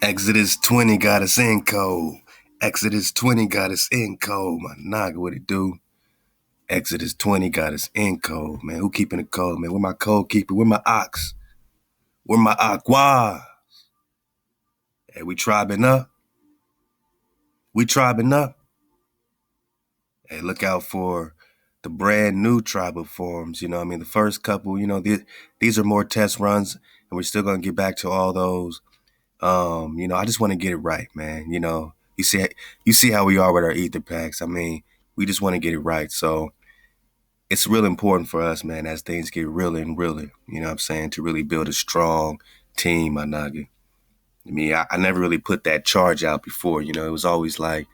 Exodus 20 got us in cold. Exodus 20 got us in cold. My naga, what it do? Exodus 20 got us in cold, man. Who keeping it cold, man? Where my cold keeper? Where my ox? Where my aqua? Hey, we tribing up. We tribing up. Hey, look out for the brand new tribal forms. You know what I mean? The first couple, these are more test runs, and we're still going to get back to all those. I just want to get it right, man. You see how we are with our ether packs. I mean, we just want to get it right. So it's real important for us, man, as things get realer and realer, you know what I'm saying, to really build a strong team, my nugget. I mean, I never really put that charge out before, it was always like,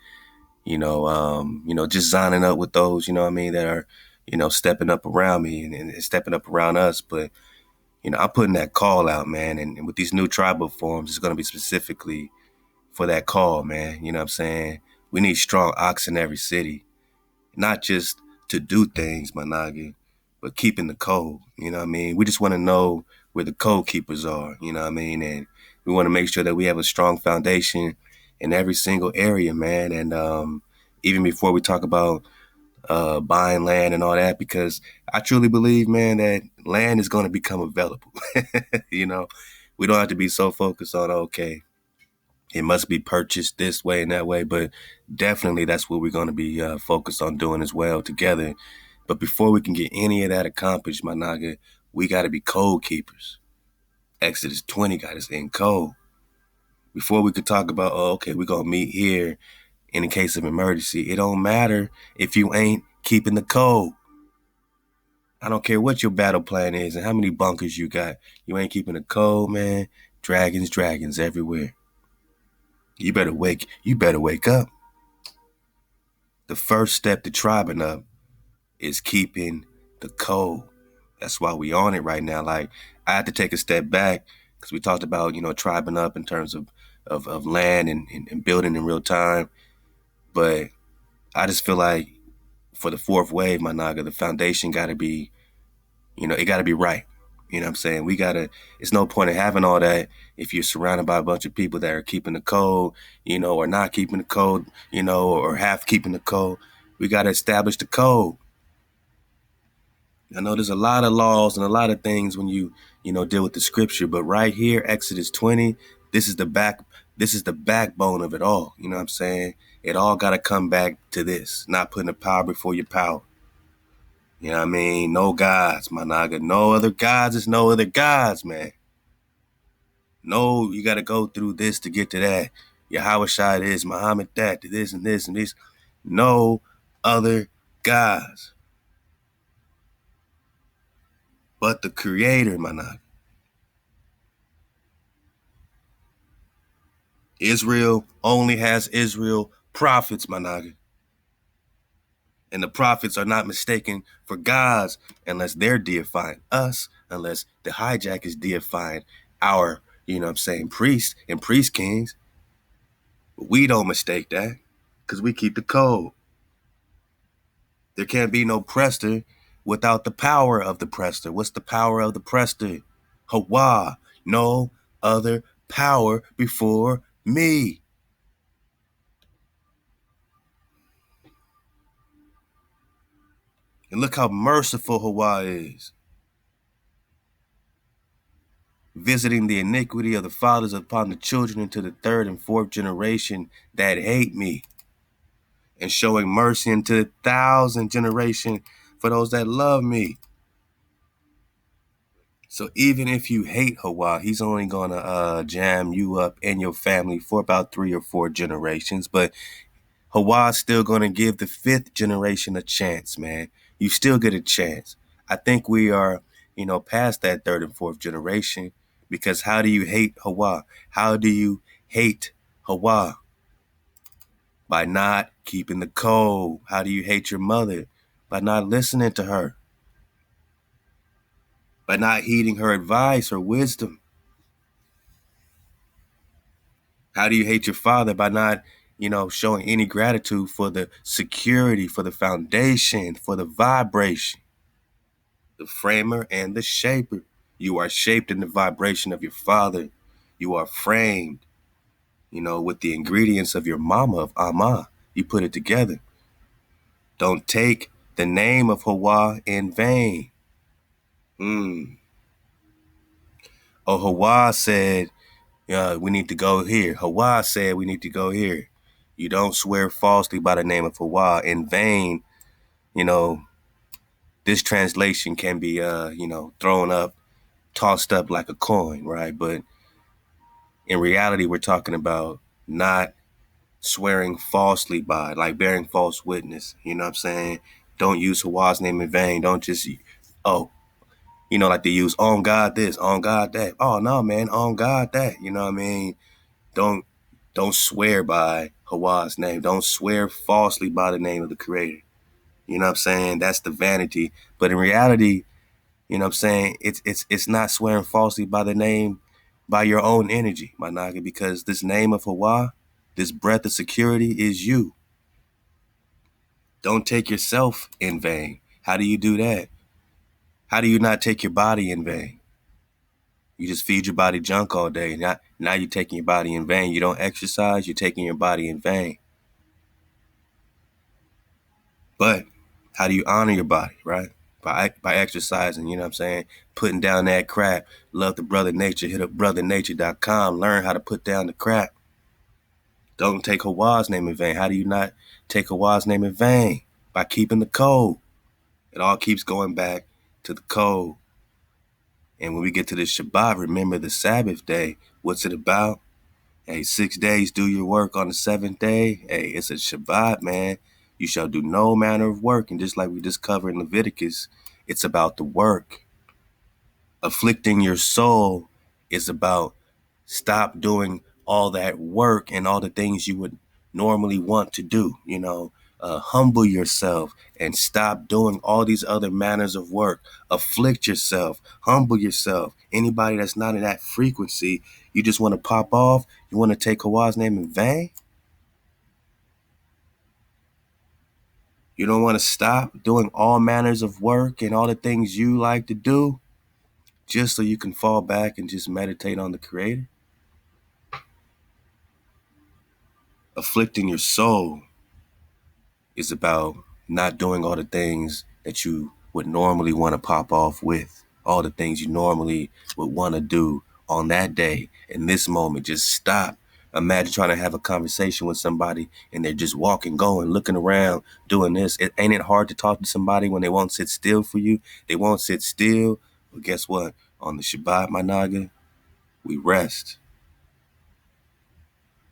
just signing up with those, you know what I mean, that are, stepping up around me and stepping up around us. But, I'm putting that call out, man. And with these new tribal forms, it's going to be specifically for that call, man. You know what I'm saying? We need strong ox in every city, not just to do things, Managi, but keeping the code. You know what I mean? We just want to know where the code keepers are, you know what I mean? And we want to make sure that we have a strong foundation in every single area, man. And even before we talk about buying land and all that, because I truly believe, man, that land is going to become available. you know, we don't have to be so focused on, okay, it must be purchased this way and that way, but definitely that's what we're going to be focused on doing as well together. But before we can get any of that accomplished, my naga, we got to be code keepers. Exodus 20 got us in code. Before we could talk about, oh, okay, we're going to meet here in the case of emergency, it don't matter if you ain't keeping the code. I don't care what your battle plan is and how many bunkers you got. You ain't keeping the code, man. Dragons everywhere. You better wake up. The first step to tribing up is keeping the code. That's why we on it right now. Like, I had to take a step back because we talked about, tribing up in terms of land and building in real time. But I just feel like for the fourth wave, my naga, the foundation got to be, it got to be right. You know what I'm saying? It's no point in having all that if you're surrounded by a bunch of people that are keeping the code, or not keeping the code, or half keeping the code. We got to establish the code. I know there's a lot of laws and a lot of things when you deal with the scripture, but right here, Exodus 20, this is the backbone of it all. You know what I'm saying? It all got to come back to this, not putting the power before your power. You know what I mean? No gods, my naga. No other gods is no other gods, man. No, you got to go through this to get to that. Yahweh Shai this, Muhammad that, to this and this and this. No other gods but the creator, my naga. Israel only has Israel prophets, my naga. And the prophets are not mistaken for gods unless they're deifying us, unless the hijack is deifying our, priests and priest kings. But we don't mistake that because we keep the code. There can't be no prester without the power of the prester. What's the power of the prester? HaWah. No other power before me. And look how merciful HaWah is. Visiting the iniquity of the fathers upon the children into the third and fourth generation that hate me. And showing mercy into the 1,000th generation for those that love me. So even if you hate HaWah, he's only going to jam you up and your family for about 3 or 4 generations. But HaWah's still going to give the 5th generation a chance, man. You still get a chance. I think we are, past that 3rd and 4th generation. Because how do you hate HaWah? How do you hate HaWah? By not keeping the code. How do you hate your mother? By not listening to her. By not heeding her advice or wisdom. How do you hate your father? By not, showing any gratitude for the security, for the foundation, for the vibration. The framer and the shaper. You are shaped in the vibration of your father. You are framed. with the ingredients of your mama, of Ama. You put it together. Don't take the name of HaWah in vain. Oh, HaWah said, we need to go here. HaWah said we need to go here. You don't swear falsely by the name of HaWah in vain. You know, this translation can be, thrown up, tossed up like a coin, right? But in reality, we're talking about not swearing falsely by, like bearing false witness. You know what I'm saying? Don't use HaWah's name in vain. Don't just, oh, like they use on God this, on God that. Oh no, man, on God that. You know what I mean? Don't don't swear by HaWah's name. Don't swear falsely by the name of the Creator. You know what I'm saying? That's the vanity. But in reality, you know what I'm saying? It's not swearing falsely by the name, by your own energy, my naga, because this name of HaWah, this breath of security is you. Don't take yourself in vain. How do you do that? How do you not take your body in vain? You just feed your body junk all day. Now you're taking your body in vain. You don't exercise, you're taking your body in vain. But how do you honor your body, right? By exercising, you know what I'm saying? Putting down that crap. Love the brother nature. Hit up brothernature.com. Learn how to put down the crap. Don't take HaWah's name in vain. How do you not take HaWah's name in vain? By keeping the code. It all keeps going back to the code. And when we get to the Shabbat, remember the Sabbath day. What's it about? Hey, 6 days, do your work on the seventh day. Hey, it's a Shabbat, man. You shall do no manner of work. And just like we just covered in Leviticus, it's about the work. Afflicting your soul is about stop doing all that work and all the things you would normally want to do. Humble yourself and stop doing all these other manners of work. Afflict yourself, humble yourself. Anybody that's not in that frequency, you just want to pop off. You want to take HaWah's name in vain. You don't want to stop doing all manners of work and all the things you like to do just so you can fall back and just meditate on the Creator. Afflicting your soul is about not doing all the things that you would normally want to pop off with, all the things you normally would want to do on that day. In this moment, just stop. Imagine trying to have a conversation with somebody and they're just walking, going, looking around, doing this. Ain't it hard to talk to somebody when they won't sit still for you? They won't sit still. But guess what? On the Shabbat, my naga, we rest.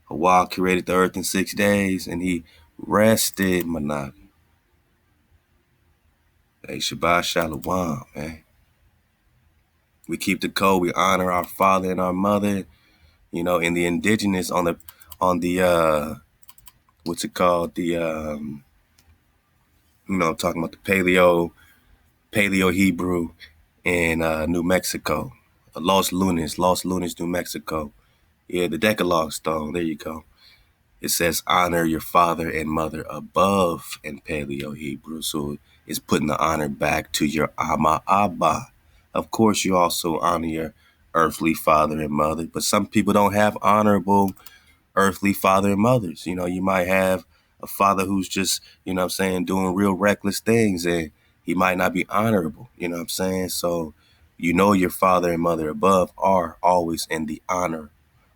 HaWah created the earth in 6 days and he rested, my naga. Hey, Shabbat Shalom, man. We keep the code. We honor our father and our mother. In the indigenous, on the what's it called? Talking about the Paleo Hebrew in New Mexico. Los Lunas, New Mexico. Yeah, the Decalogue stone. There you go. It says honor your father and mother above in Paleo Hebrew. So it's putting the honor back to your Ama Abba. Of course, you also honor your earthly father and mother, but some people don't have honorable earthly father and mothers. You might have a father who's just, doing real reckless things and he might not be honorable. You know what I'm saying? So, your father and mother above are always in the honor,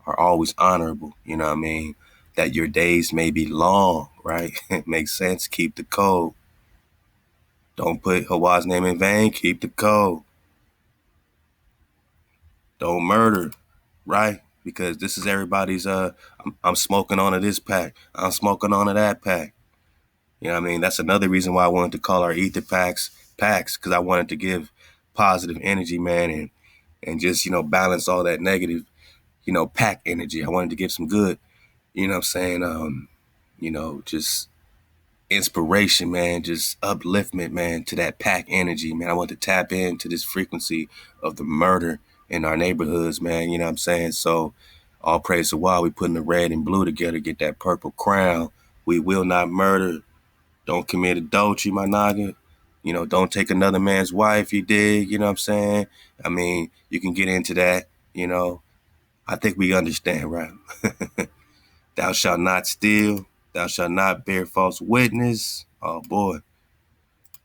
are always honorable. You know what I mean? That your days may be long, right? It makes sense. Keep the code. Don't put HaWah's name in vain. Keep the code. Don't murder, right? Because this is everybody's, I'm smoking on to this pack. I'm smoking on to that pack. You know what I mean? That's another reason why I wanted to call our ether packs, because I wanted to give positive energy, man, and just, balance all that negative, pack energy. I wanted to give some good, you know what I'm saying? Just inspiration, man, just upliftment, man, to that pack energy, man. I want to tap into this frequency of the murder in our neighborhoods, man. You know what I'm saying? So all praise to HaWah. We putting the red and blue together, get that purple crown. We will not murder. Don't commit adultery, my naga. Don't take another man's wife, you dig? You know what I'm saying? I mean, you can get into that, I think we understand, right? Thou shalt not steal. Thou shalt not bear false witness. Oh boy.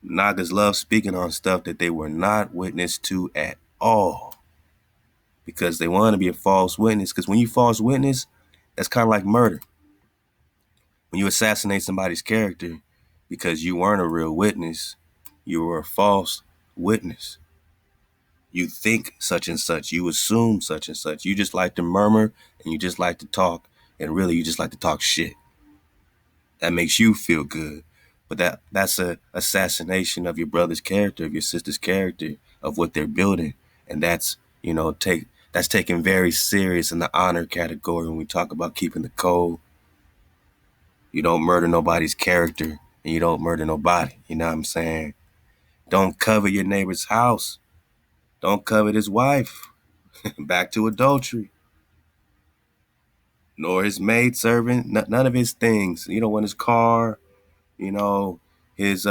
Nagas love speaking on stuff that they were not witness to at all. Because they want to be a false witness. Because when you false witness, that's kind of like murder. When you assassinate somebody's character because you weren't a real witness, you were a false witness. You think such and such. You assume such and such. You just like to murmur and you just like to talk. And really, you just like to talk shit. That makes you feel good. But that's a assassination of your brother's character, of your sister's character, of what they're building. And that's, that's taken very serious in the honor category when we talk about keeping the code. You don't murder nobody's character and you don't murder nobody. You know what I'm saying? Don't covet your neighbor's house. Don't covet his wife. Back to adultery. Nor his maidservant, none of his things. You don't want his car, you know, his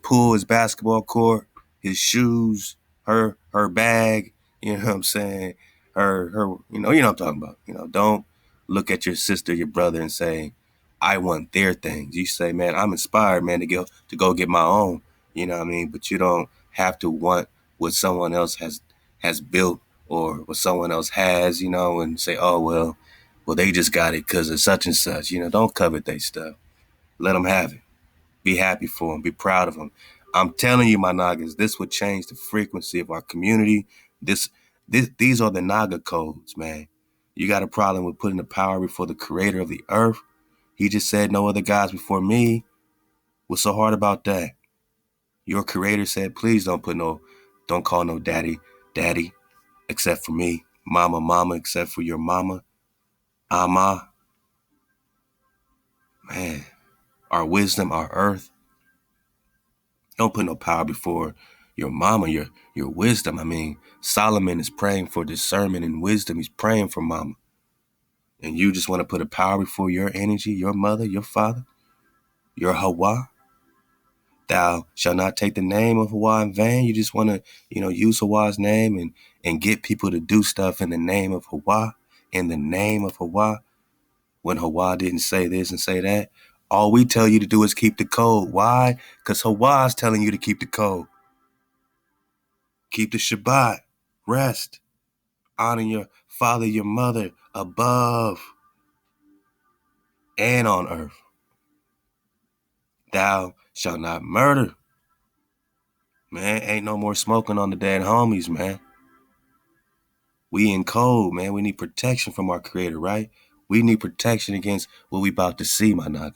pool, his basketball court, his shoes, her bag, you know what I'm saying? Her you know what I'm talking about. Don't look at your sister, your brother and say, I want their things. You say, man, I'm inspired, man, to go get my own. You know what I mean? But you don't have to want what someone else has built or what someone else has, and say, oh well, they just got it because of such and such. Don't covet their stuff. Let them have it. Be happy for them. Be proud of them. I'm telling you, my Nagas, this would change the frequency of our community. These are the Naga codes, man. You got a problem with putting the power before the creator of the earth. He just said no other gods before me. What's so hard about that? Your creator said, please don't call no daddy, except for me. Mama, except for your mama. Ama, man, our wisdom, our earth. Don't put no power before your mama, your wisdom. I mean, Solomon is praying for discernment and wisdom. He's praying for mama. And you just want to put a power before your energy, your mother, your father, your HaWah. Thou shalt not take the name of HaWah in vain. You just want to, use HaWah's name and get people to do stuff in the name of HaWah, in the name of HaWah, when HaWah didn't say this and say that. All we tell you to do is keep the code. Why? Because HaWah is telling you to keep the code. Keep the Shabbat. Rest. Honor your father, your mother above and on earth. Thou shalt not murder. Man, ain't no more smoking on the dead homies, man. We in code, man. We need protection from our creator, right? We need protection against what we about to see, my nigga.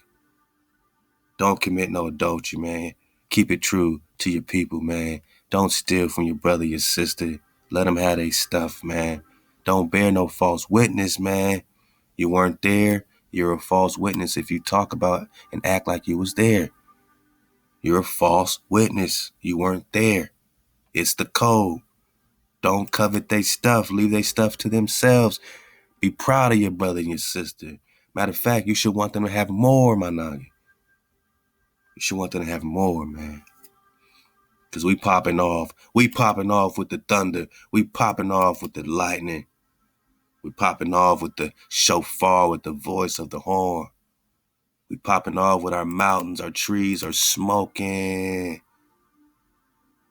Don't commit no adultery, man. Keep it true to your people, man. Don't steal from your brother, your sister. Let them have their stuff, man. Don't bear no false witness, man. You weren't there. You're a false witness if you talk about and act like you was there. You're a false witness. You weren't there. It's the code. Don't covet their stuff. Leave their stuff to themselves. Be proud of your brother and your sister. Matter of fact, you should want them to have more, my nigga. You should want them to have more, man. Because we popping off. We popping off with the thunder. We popping off with the lightning. We popping off with the shofar, with the voice of the horn. We popping off with our mountains, our trees are smoking.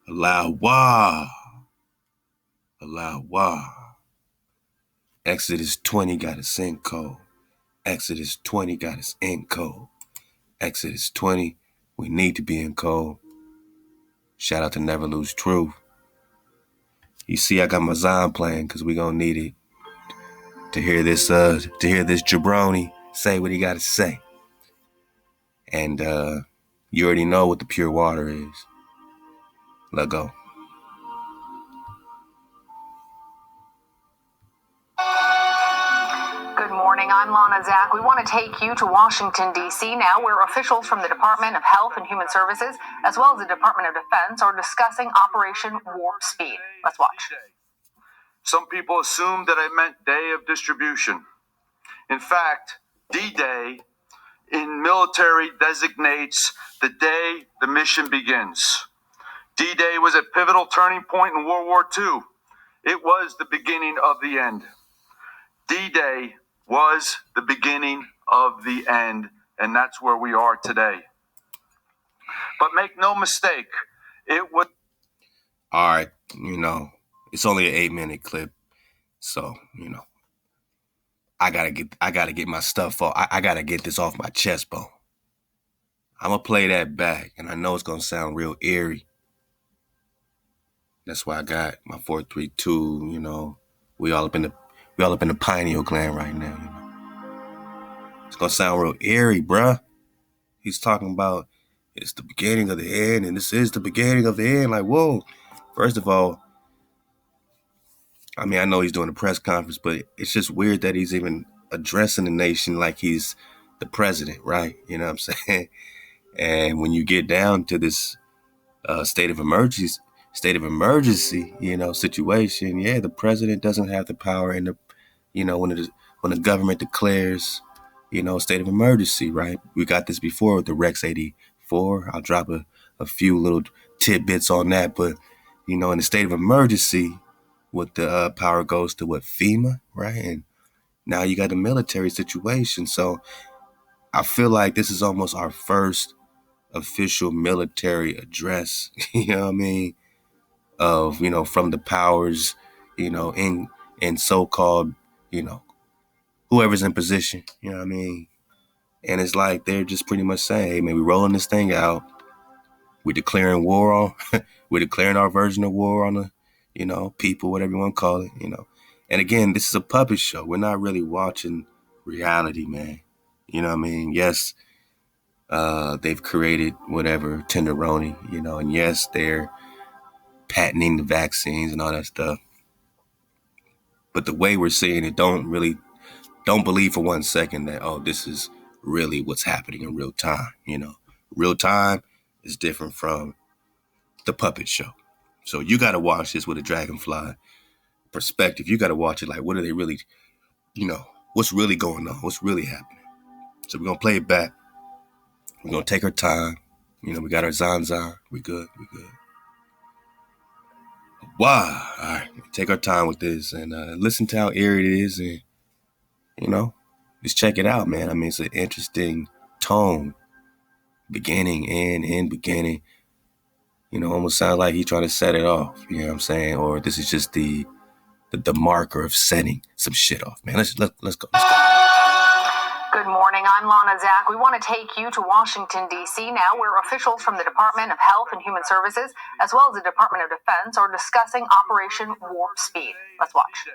Halal HaWah. Halal HaWah. Exodus 20 got its end code. Exodus 20 got its end code. Exodus 20, we need to be in code. Shout out to Never Lose Truth. You see, I got my Zion playing because we gonna need it to hear this jabroni say what he got to say. And you already know what the pure water is. Let go. Good morning. I'm Lana Zach. We want to take you to Washington, D.C. now, where officials from the Department of Health and Human Services, as well as the Department of Defense, are discussing Operation Warp Speed. Let's watch. Some people assumed that I meant day of distribution. In fact, D-Day in military designates the day the mission begins. D-Day was a pivotal turning point in World War II. It was the beginning of the end. D-Day was the beginning of the end, and that's where we are today. But make no mistake, it was. All right, it's only an 8-minute clip, so I gotta get my stuff off. I gotta get this off my chest bone. I'm gonna play that back, and I know it's gonna sound real eerie. That's why I got my 432. We all up in the pineal gland right now. It's gonna sound real eerie, bruh. He's talking about it's the beginning of the end, and this is the beginning of the end. Like, whoa. First of all, I mean, I know he's doing a press conference, but it's just weird that he's even addressing the nation like he's the president, right? You know what I'm saying? And when you get down to this state of emergency, situation, yeah, the president doesn't have the power, and when the government declares, state of emergency, right? We got this before with the Rex 84. I'll drop a few little tidbits on that, but in the state of emergency, what the power goes to what FEMA, right? And now you got a military situation. So I feel like this is almost our first official military address, you know what I mean? Of, from the powers, in so-called, whoever's in position, you know what I mean? And it's like they're just pretty much saying, hey, man, we're rolling this thing out. We're declaring war on, we're declaring our version of war on the, people, whatever you want to call it. And again, this is a puppet show. We're not really watching reality, man. You know what I mean? Yes, they've created whatever, tenderoni, and yes, they're patenting the vaccines and all that stuff. But the way we're seeing it, don't believe for 1 second that, oh, this is really what's happening in real time. Real time is different from the puppet show. So you got to watch this with a dragonfly perspective. You got to watch it like, what are they really, what's really going on? What's really happening? So we're going to play it back. We're going to take our time. We got our zanzan. We good. Wow. All right. Take our time with this and listen to how eerie it is. And, just check it out, man. I mean, it's an interesting tone. Beginning, end, beginning. Almost sounds like he's trying to set it off. You know what I'm saying? Or this is just the marker of setting some shit off, man. Let's go. Good morning. I'm Lana Zach. We want to take you to Washington, D.C. now, where officials from the Department of Health and Human Services, as well as the Department of Defense, are discussing Operation Warp Speed. Let's watch.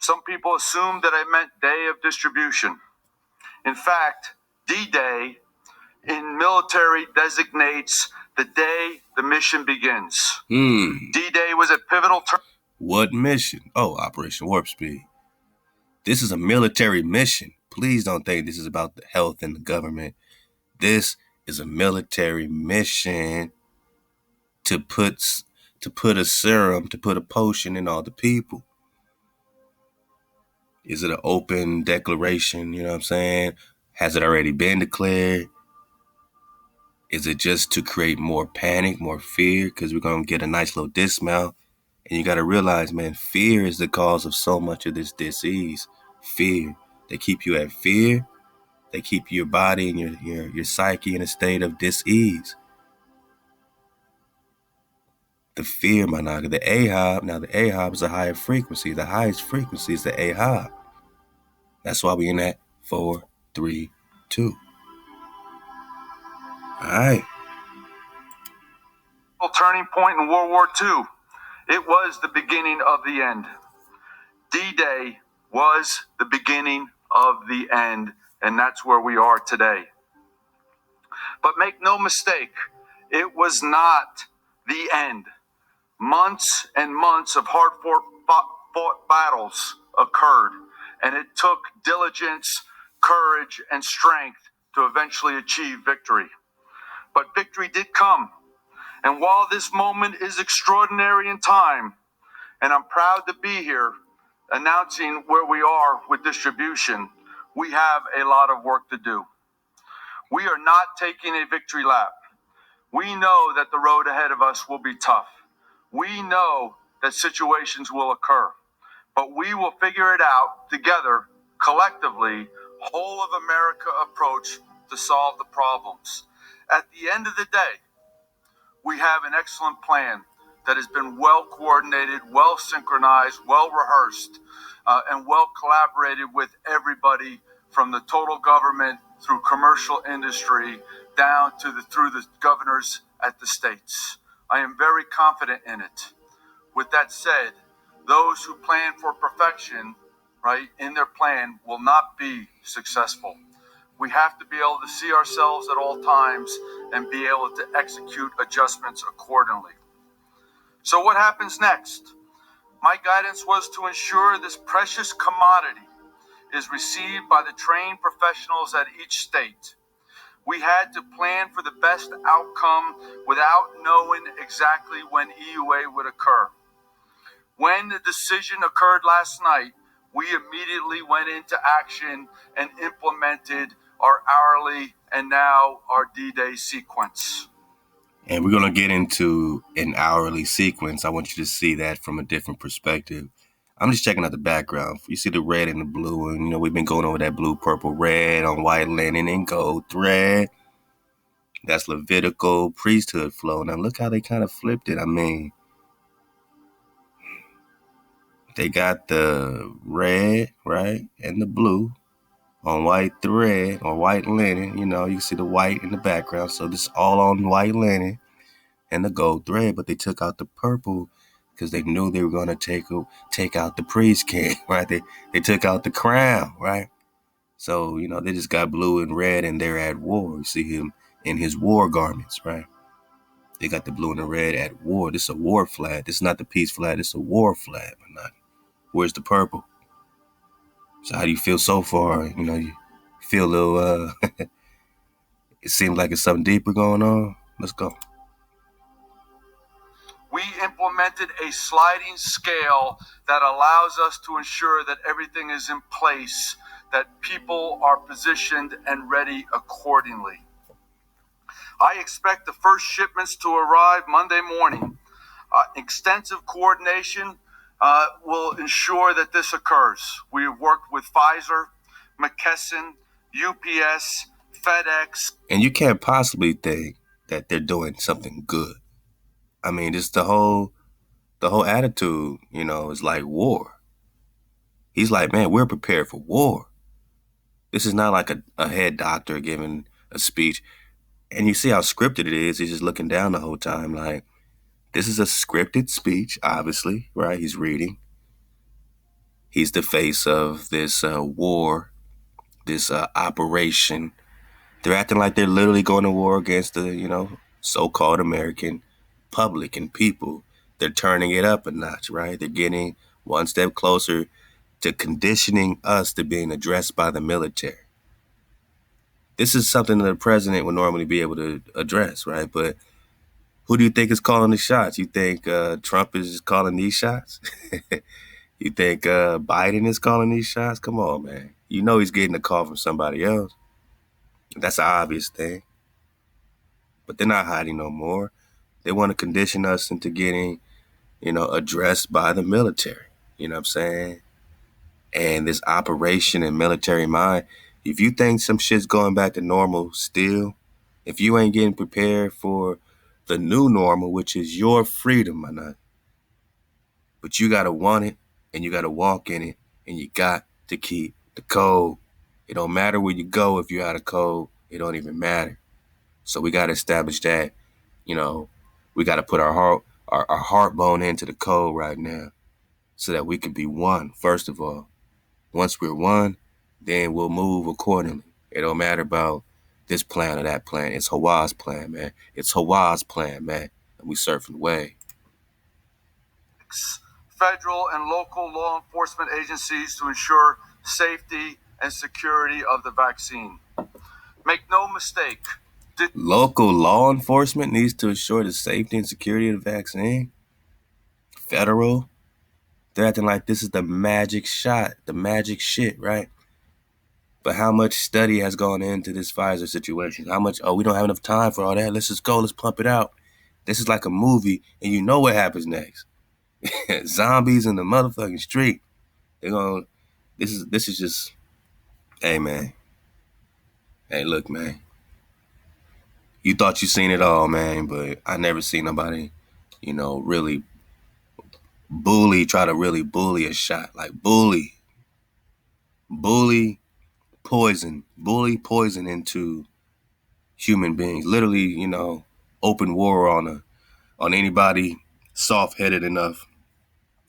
Some people assumed that I meant day of distribution. In fact, D-Day in military designates the day the mission begins. D-Day was a pivotal turn. What mission? Oh, Operation Warp Speed. This is a military mission. Please don't think this is about the health and the government. This is a military mission to put a serum, to put a potion in all the people. Is it an open declaration? You know what I'm saying? Has it already been declared? Is it just to create more panic, more fear? Because we're going to get a nice little dismount. And you got to realize, man, fear is the cause of so much of this disease. Fear. They keep you at fear. They keep your body and your psyche in a state of dis-ease. The fear, my nigga, the AHOB. Now, the AHOB is a higher frequency. The highest frequency is the AHOB. That's why we in that 4, 3, 2. All right. Turning point in World War II. It was the beginning of the end. D-Day was the beginning of the end, and that's where we are today. But make no mistake, it was not the end. Months and months of hard-fought battles occurred, and it took diligence, courage, and strength to eventually achieve victory. But victory did come. And while this moment is extraordinary in time, and I'm proud to be here announcing where we are with distribution, we have a lot of work to do. We are not taking a victory lap. We know that the road ahead of us will be tough. We know that situations will occur, but we will figure it out together collectively, whole of America approach to solve the problems. At the end of the day, we have an excellent plan that has been well coordinated, well synchronized, well rehearsed, and well collaborated with everybody from the total government through commercial industry down to through the governors at the states. I am very confident in it. With that said, those who plan for perfection, right, in their plan will not be successful. We have to be able to see ourselves at all times and be able to execute adjustments accordingly. So what happens next? My guidance was to ensure this precious commodity is received by the trained professionals at each state. We had to plan for the best outcome without knowing exactly when EUA would occur. When the decision occurred last night, we immediately went into action and implemented our hourly and now our D-Day sequence. And we're going to get into an hourly sequence. I want you to see that from a different perspective. I'm just checking out the background. You see the red and the blue, and we've been going over that blue, purple, red on white linen and gold thread. That's Levitical priesthood flow. Now look how they kind of flipped it. I mean, they got the red, right, and the blue on white thread or white linen. You can see the white in the background. So this is all on white linen and the gold thread, but they took out the purple because they knew they were going to take out the priest king, right? They took out the crown, right? So, they just got blue and red and they're at war. You see him in his war garments, right? They got the blue and the red at war. This is a war flag. This is not the peace flag. This is a war flag. But not. Where's the purple? So how do you feel so far? You feel a little, it seems like it's something deeper going on. Let's go. We implemented a sliding scale that allows us to ensure that everything is in place, that people are positioned and ready accordingly. I expect the first shipments to arrive Monday morning. Extensive coordination will ensure that this occurs. We have worked with Pfizer, McKesson, UPS, FedEx. And you can't possibly think that they're doing something good. I mean, it's the whole attitude, is like war. He's like, man, we're prepared for war. This is not like a head doctor giving a speech. And you see how scripted it is. He's just looking down the whole time like, this is a scripted speech, obviously, right? He's reading. He's the face of this war, this operation. They're acting like they're literally going to war against the, so-called American public and people. They're turning it up a notch, right? They're getting one step closer to conditioning us to being addressed by the military. This is something that the president would normally be able to address, right? But who do you think is calling the shots? You think Trump is calling these shots? You think Biden is calling these shots? Come on, man. He's getting a call from somebody else. That's an obvious thing. But they're not hiding no more. They want to condition us into getting, addressed by the military. You know what I'm saying? And this operation in military mind, if you think some shit's going back to normal still, if you ain't getting prepared for the new normal, which is your freedom, my nut, but you got to want it and you got to walk in it and you got to keep the code. It don't matter where you go if you're out of code. It don't even matter. So we got to establish that, we got to put our heart bone into the code right now so that we can be one, first of all. Once we're one, then we'll move accordingly. It don't matter about this plan or that plan. It's HaWah's plan, man. It's HaWah's plan, man. And we surfing way. Federal and local law enforcement agencies to ensure safety and security of the vaccine. Make no mistake. Local law enforcement needs to ensure the safety and security of the vaccine. Federal. They're acting like this is the magic shot, the magic shit, right? But how much study has gone into this Pfizer situation? How much, we don't have enough time for all that. Let's just go. Let's pump it out. This is like a movie, and you know what happens next. Zombies in the motherfucking street. This is just Hey, man. Hey, look, man. You thought you seen it all, man, but I never seen nobody, really try to really bully a shot. Like bully bully poison into human beings. Literally, open war on anybody soft headed enough.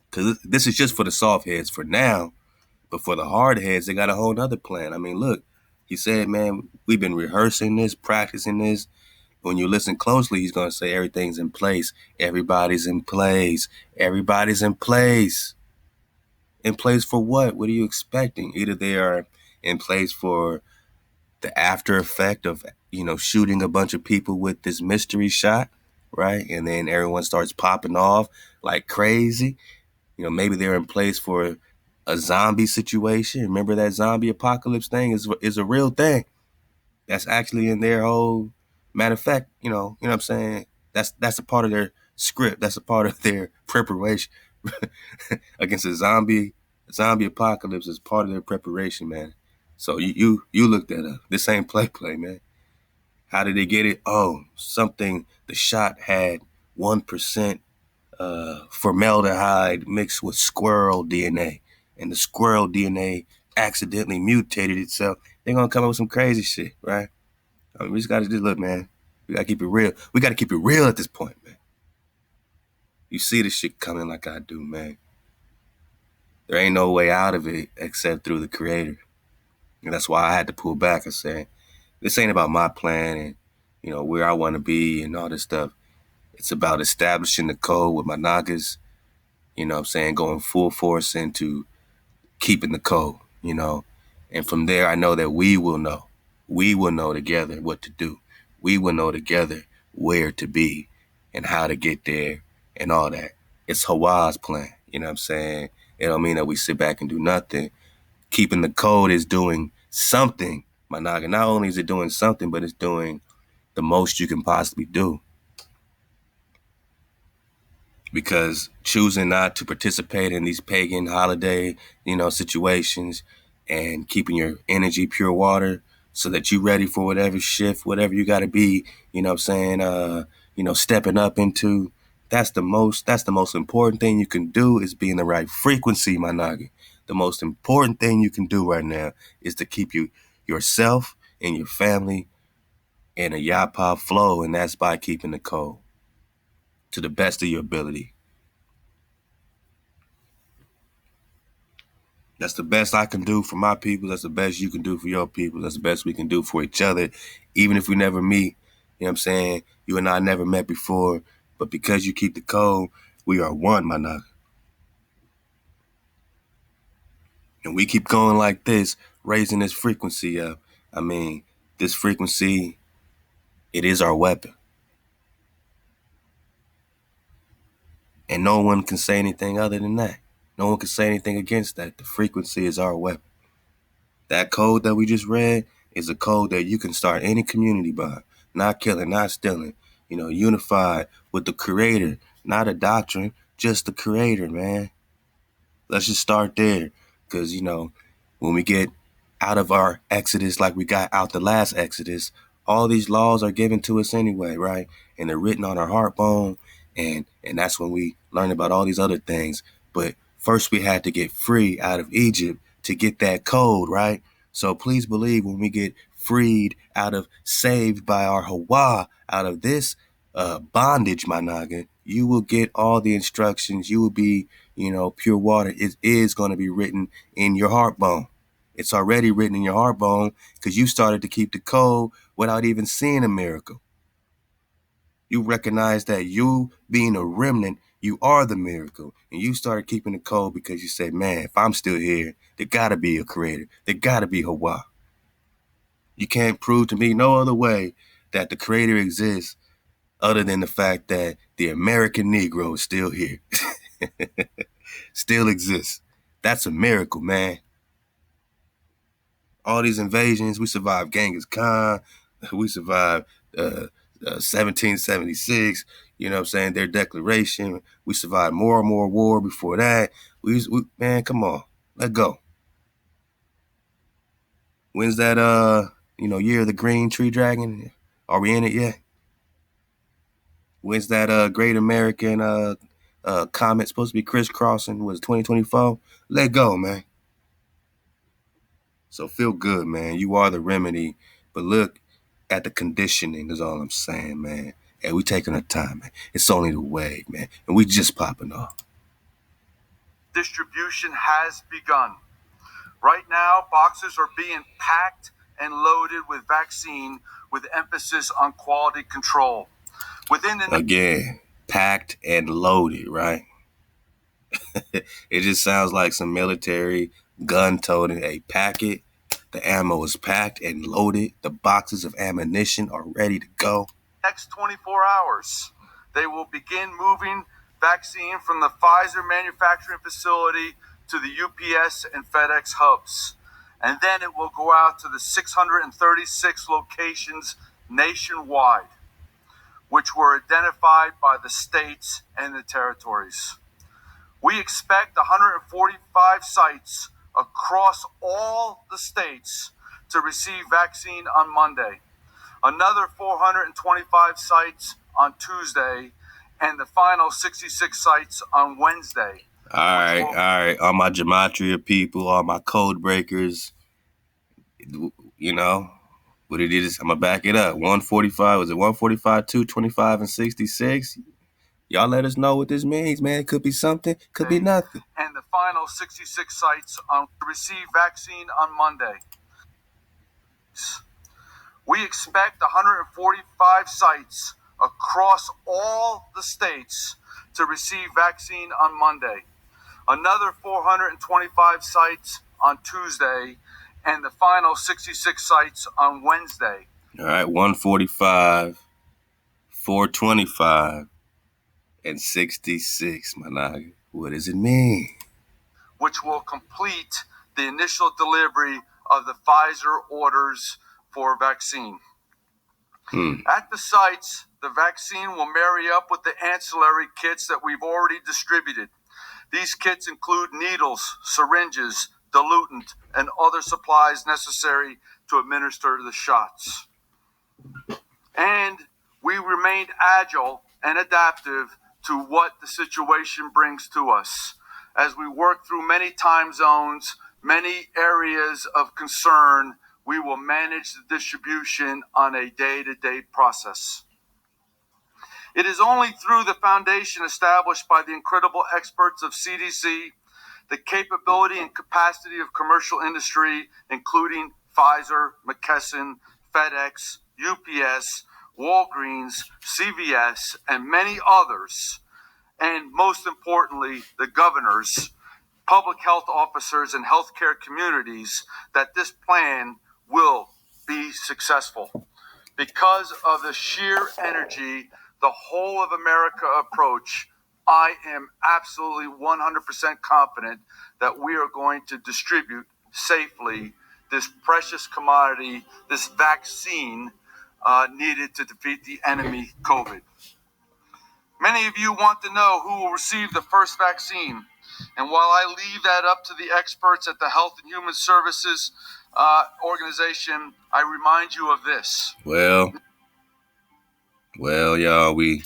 Because this is just for the soft heads for now, but for the hard heads, they got a whole nother plan. I mean, look, he said, man, we've been rehearsing this, practicing this. When you listen closely, he's going to say everything's in place. Everybody's in place. Everybody's in place. In place for what? What are you expecting? Either they are in place for the after effect of, shooting a bunch of people with this mystery shot, right? And then everyone starts popping off like crazy. Maybe they're in place for a zombie situation. Remember that zombie apocalypse thing is a real thing. That's actually in their whole matter of fact, what I'm saying? That's a part of their script. That's a part of their preparation against a zombie apocalypse is part of their preparation, man. So you looked that up. This ain't play, man. How did they get it? Oh, something the shot had 1% formaldehyde mixed with squirrel DNA. And the squirrel DNA accidentally mutated itself. They're gonna come up with some crazy shit, right? I mean, we just gotta just look, man. We gotta keep it real. We gotta keep it real at this point, man. You see this shit coming like I do, man. There ain't no way out of it except through the creator. And that's why I had to pull back and say, this ain't about my plan and, where I wanna be and all this stuff. It's about establishing the code with my Nagas, what I'm saying, going full force into keeping the code, And from there, I know that we will know. We will know together what to do. We will know together where to be and how to get there and all that. It's HaWah's plan, what I'm saying? It don't mean that we sit back and do nothing. Keeping the code is doing something, my Naga. Not only is it doing something, but it's doing the most you can possibly do. Because choosing not to participate in these pagan holiday, situations and keeping your energy pure water so that you're ready for whatever shift, whatever you got to be, what I'm saying, stepping up into, that's the most important thing you can do is be in the right frequency, my Nagi. The most important thing you can do right now is to keep yourself and your family in a Yapa flow, and that's by keeping the code to the best of your ability. That's the best I can do for my people. That's the best you can do for your people. That's the best we can do for each other, even if we never meet. You know what I'm saying? You and I never met before, but because you keep the code, we are one, my nigga. And we keep going like this, raising this frequency up. I mean, this frequency, it is our weapon. And no one can say anything other than that. No one can say anything against that. The frequency is our weapon. That code that we just read is a code that you can start any community by. Not killing, not stealing. Unified with the creator, not a doctrine, just the creator, man. Let's just start there. Because, when we get out of our exodus like we got out the last exodus, all these laws are given to us anyway, right? And they're written on our heart bone. And that's when we learn about all these other things. But first we had to get free out of Egypt to get that code, right? So please believe when we get freed out of, saved by our HaWah, out of this bondage, my Naga, you will get all the instructions. You will be, pure water. It is going to be written in your heart bone. It's already written in your heart bone because you started to keep the code without even seeing a miracle. You recognize that you being a remnant, you are the miracle. And you started keeping the code because you said, man, if I'm still here, there gotta be a creator. There gotta be HaWah. You can't prove to me no other way that the creator exists other than the fact that the American Negro is still here. Still exists. That's a miracle, man. All these invasions, we survived Genghis Khan, we survived 1776, you know what I'm saying, their declaration. We survived more and more war before that. Man, come on, let go. When's that year of the green tree dragon? Are we in it yet? When's that Great American comet supposed to be crisscrossing? Was 2024? Let go, man. So feel good, man. You are the remedy, but look at the conditioning is all I'm saying, man. And we taking our time, man. It's only the wave, man. And we just popping off. Distribution has begun. Right now, boxes are being packed and loaded with vaccine with emphasis on quality control. Again, packed and loaded, right? It just sounds like some military gun toting a packet. The ammo is packed and loaded. The boxes of ammunition are ready to go. Next 24 hours, they will begin moving vaccine from the Pfizer manufacturing facility to the UPS and FedEx hubs. And then it will go out to the 636 locations nationwide, which were identified by the states and the territories. We expect 145 sites across all the states to receive vaccine on Monday, another 425 sites on Tuesday, and the final 66 sites on Wednesday. All right. All my gematria people, all my code breakers, what it is, I'm going to back it up. 145, was it 145, 225, and 66? Y'all let us know what this means, man. It could be something, could be nothing. And the final 66 sites to receive vaccine on Monday. We expect 145 sites across all the states to receive vaccine on Monday, another 425 sites on Tuesday, and the final 66 sites on Wednesday. All right, 145, 425, and 66, my nigga. What does it mean? Which will complete the initial delivery of the Pfizer orders for vaccine. At the sites, the vaccine will marry up with the ancillary kits that we've already distributed. These kits include needles, syringes, diluent, and other supplies necessary to administer the shots. And we remained agile and adaptive to what the situation brings to us. As we work through many time zones, many areas of concern, we will manage the distribution on a day-to-day process. It is only through the foundation established by the incredible experts of CDC, the capability and capacity of commercial industry, including Pfizer, McKesson, FedEx, UPS, Walgreens, CVS, and many others, and most importantly, the governors, public health officers, and healthcare communities, that this plan will be successful. Because of the sheer energy, the whole of America approach, I am absolutely 100% confident that we are going to distribute safely this precious commodity, this vaccine needed to defeat the enemy, COVID. Many of you want to know who will receive the first vaccine. And while I leave that up to the experts at the Health and Human Services organization, I remind you of this. Well, y'all, we're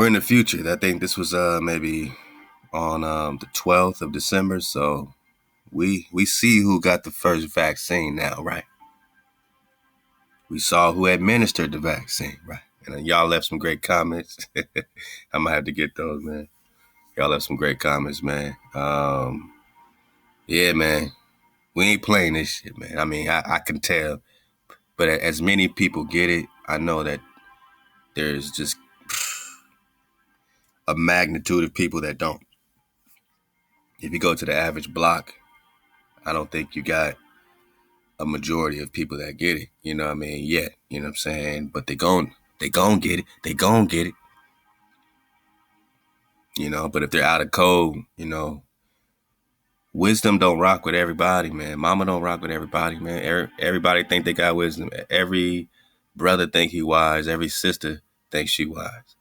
in the future. I think this was maybe on the 12th of December. So we see who got the first vaccine now, right? We saw who administered the vaccine, right? And y'all left some great comments. I'm going to have to get those, man. Y'all left some great comments, man. Yeah, man. We ain't playing this shit, man. I mean, I can tell. But as many people get it, I know that there's just a magnitude of people that don't. If you go to the average block, I don't think you got a majority of people that get it. You know what I mean? Yet, you know what I'm saying? But they gon' get it. They gon' get it. But if they're out of code, wisdom don't rock with everybody, man. Mama don't rock with everybody, man. Everybody think they got wisdom. Every brother think he wise. Every sister thinks she wise.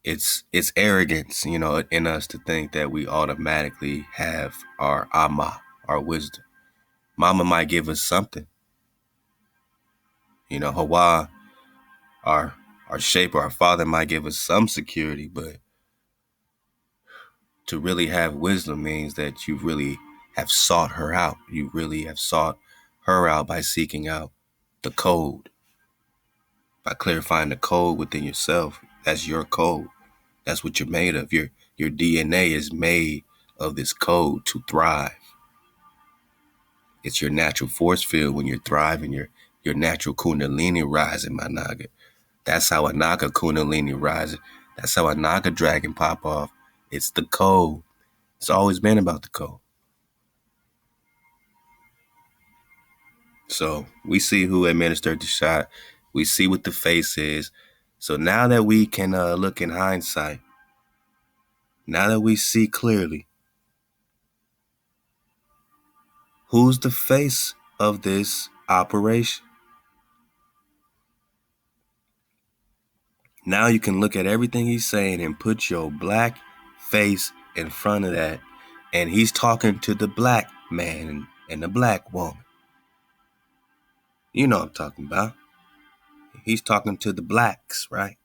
it's arrogance, in us to think that we automatically have our ama, our wisdom. Mama might give us something, Hawa, our shaper, our father might give us some security, but to really have wisdom means that you really have sought her out. You really have sought her out by seeking out the code, by clarifying the code within yourself. That's your code. That's what you're made of. Your DNA is made of this code to thrive. It's your natural force field when you're thriving, your natural kundalini rising, my Naga. That's how a Naga kundalini rises. That's how a Naga dragon pop off. It's the code. It's always been about the code. So we see who administered the shot. We see what the face is. So now that we can look in hindsight, now that we see clearly, who's the face of this operation? Now you can look at everything he's saying and put your black face in front of that. And he's talking to the black man and the black woman. You know what I'm talking about. He's talking to the blacks, right?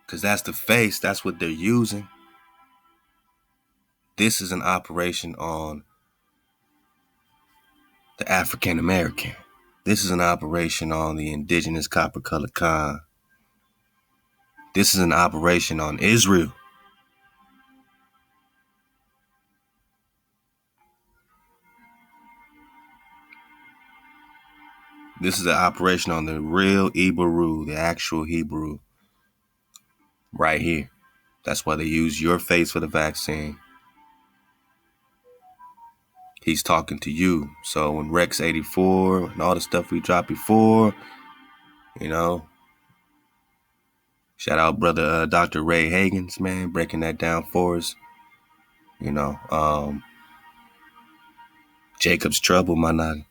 Because that's the face. That's what they're using. This is an operation on the African American. This is an operation on the indigenous copper colored Khan. This is an operation on Israel. This is an operation on the real Hebrew, the actual Hebrew, right here. That's why they use your face for the vaccine. He's talking to you. So when Rex 84 and all the stuff we dropped before, shout out brother Dr. Ray Hagens, man, breaking that down for us. Jacob's trouble, my nigga.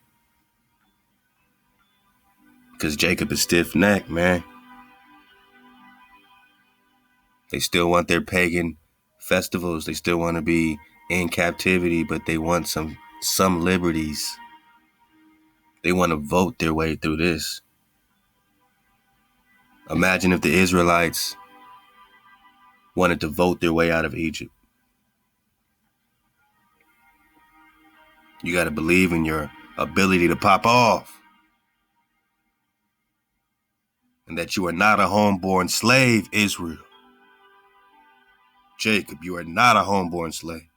Because Jacob is stiff-necked, man. They still want their pagan festivals. They still want to be in captivity, but they want some liberties. They want to vote their way through this. Imagine if the Israelites wanted to vote their way out of Egypt. You got to believe in your ability to pop off. And that you are not a homeborn slave, Israel. Jacob, you are not a homeborn slave.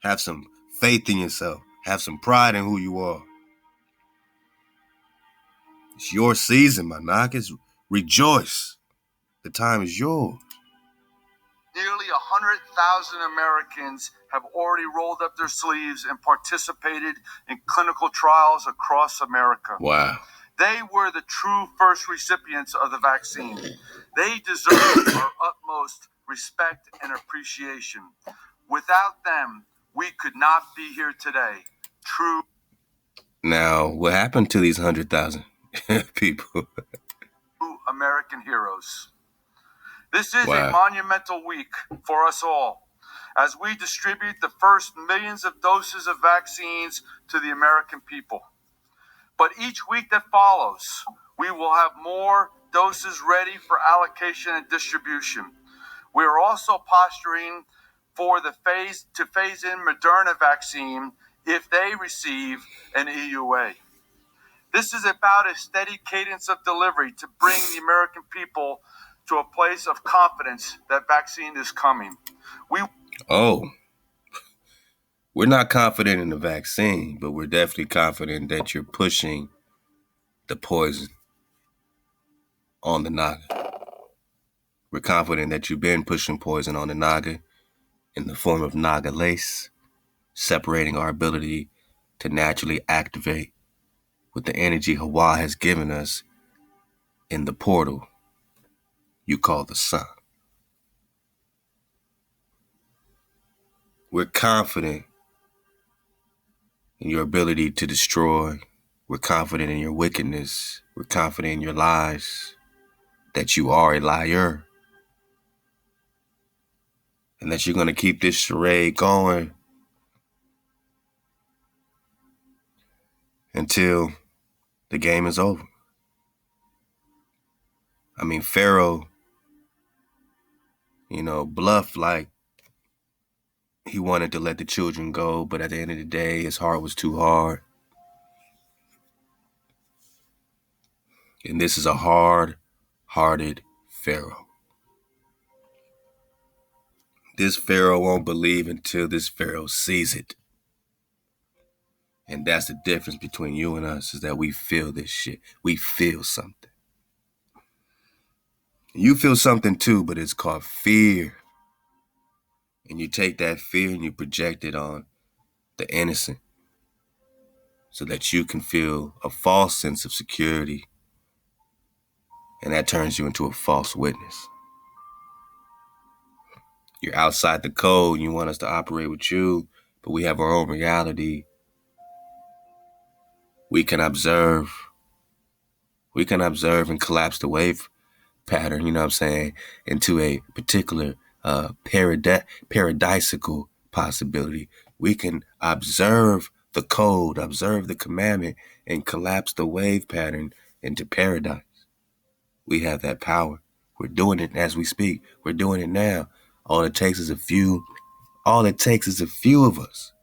Have some faith in yourself. Have some pride in who you are. It's your season, my knockers. Rejoice. The time is yours. Nearly 100,000 Americans have already rolled up their sleeves and participated in clinical trials across America. Wow. They were the true first recipients of the vaccine. They deserve our utmost respect and appreciation. Without them, we could not be here today. True. Now, what happened to these 100,000 people? American heroes. This is Wow. a monumental week for us all as we distribute the first millions of doses of vaccines to the American people. But each week that follows, we will have more doses ready for allocation and distribution. We are also posturing for the phase in Moderna vaccine if they receive an EUA. This is about a steady cadence of delivery to bring the American people to a place of confidence that vaccine is coming. We're not confident in the vaccine, but we're definitely confident that you're pushing the poison on the Naga. We're confident that you've been pushing poison on the Naga in the form of Naga lace, separating our ability to naturally activate with the energy HaWah has given us in the portal you call the sun. We're confident in your ability to destroy. We're confident in your wickedness. We're confident in your lies. that you are a liar and that you're going to keep this charade going until the game is over. I mean, Pharaoh, bluffed like he wanted to let the children go, but at the end of the day, his heart was too hard. And this is a hard-hearted Pharaoh. This Pharaoh won't believe until this Pharaoh sees it. And that's the difference between you and us, is that we feel this shit. We feel something. You feel something too, but it's called fear. And you take that fear and you project it on the innocent so that you can feel a false sense of security. And that turns you into a false witness. You're outside the code. You want us to operate with you, but we have our own reality. We can observe and collapse the wave pattern, into a particular paradisical possibility. We can observe the code, observe the commandment, and collapse the wave pattern into paradise. We have that power. We're doing it as we speak. We're doing it now. All it takes is a few of us.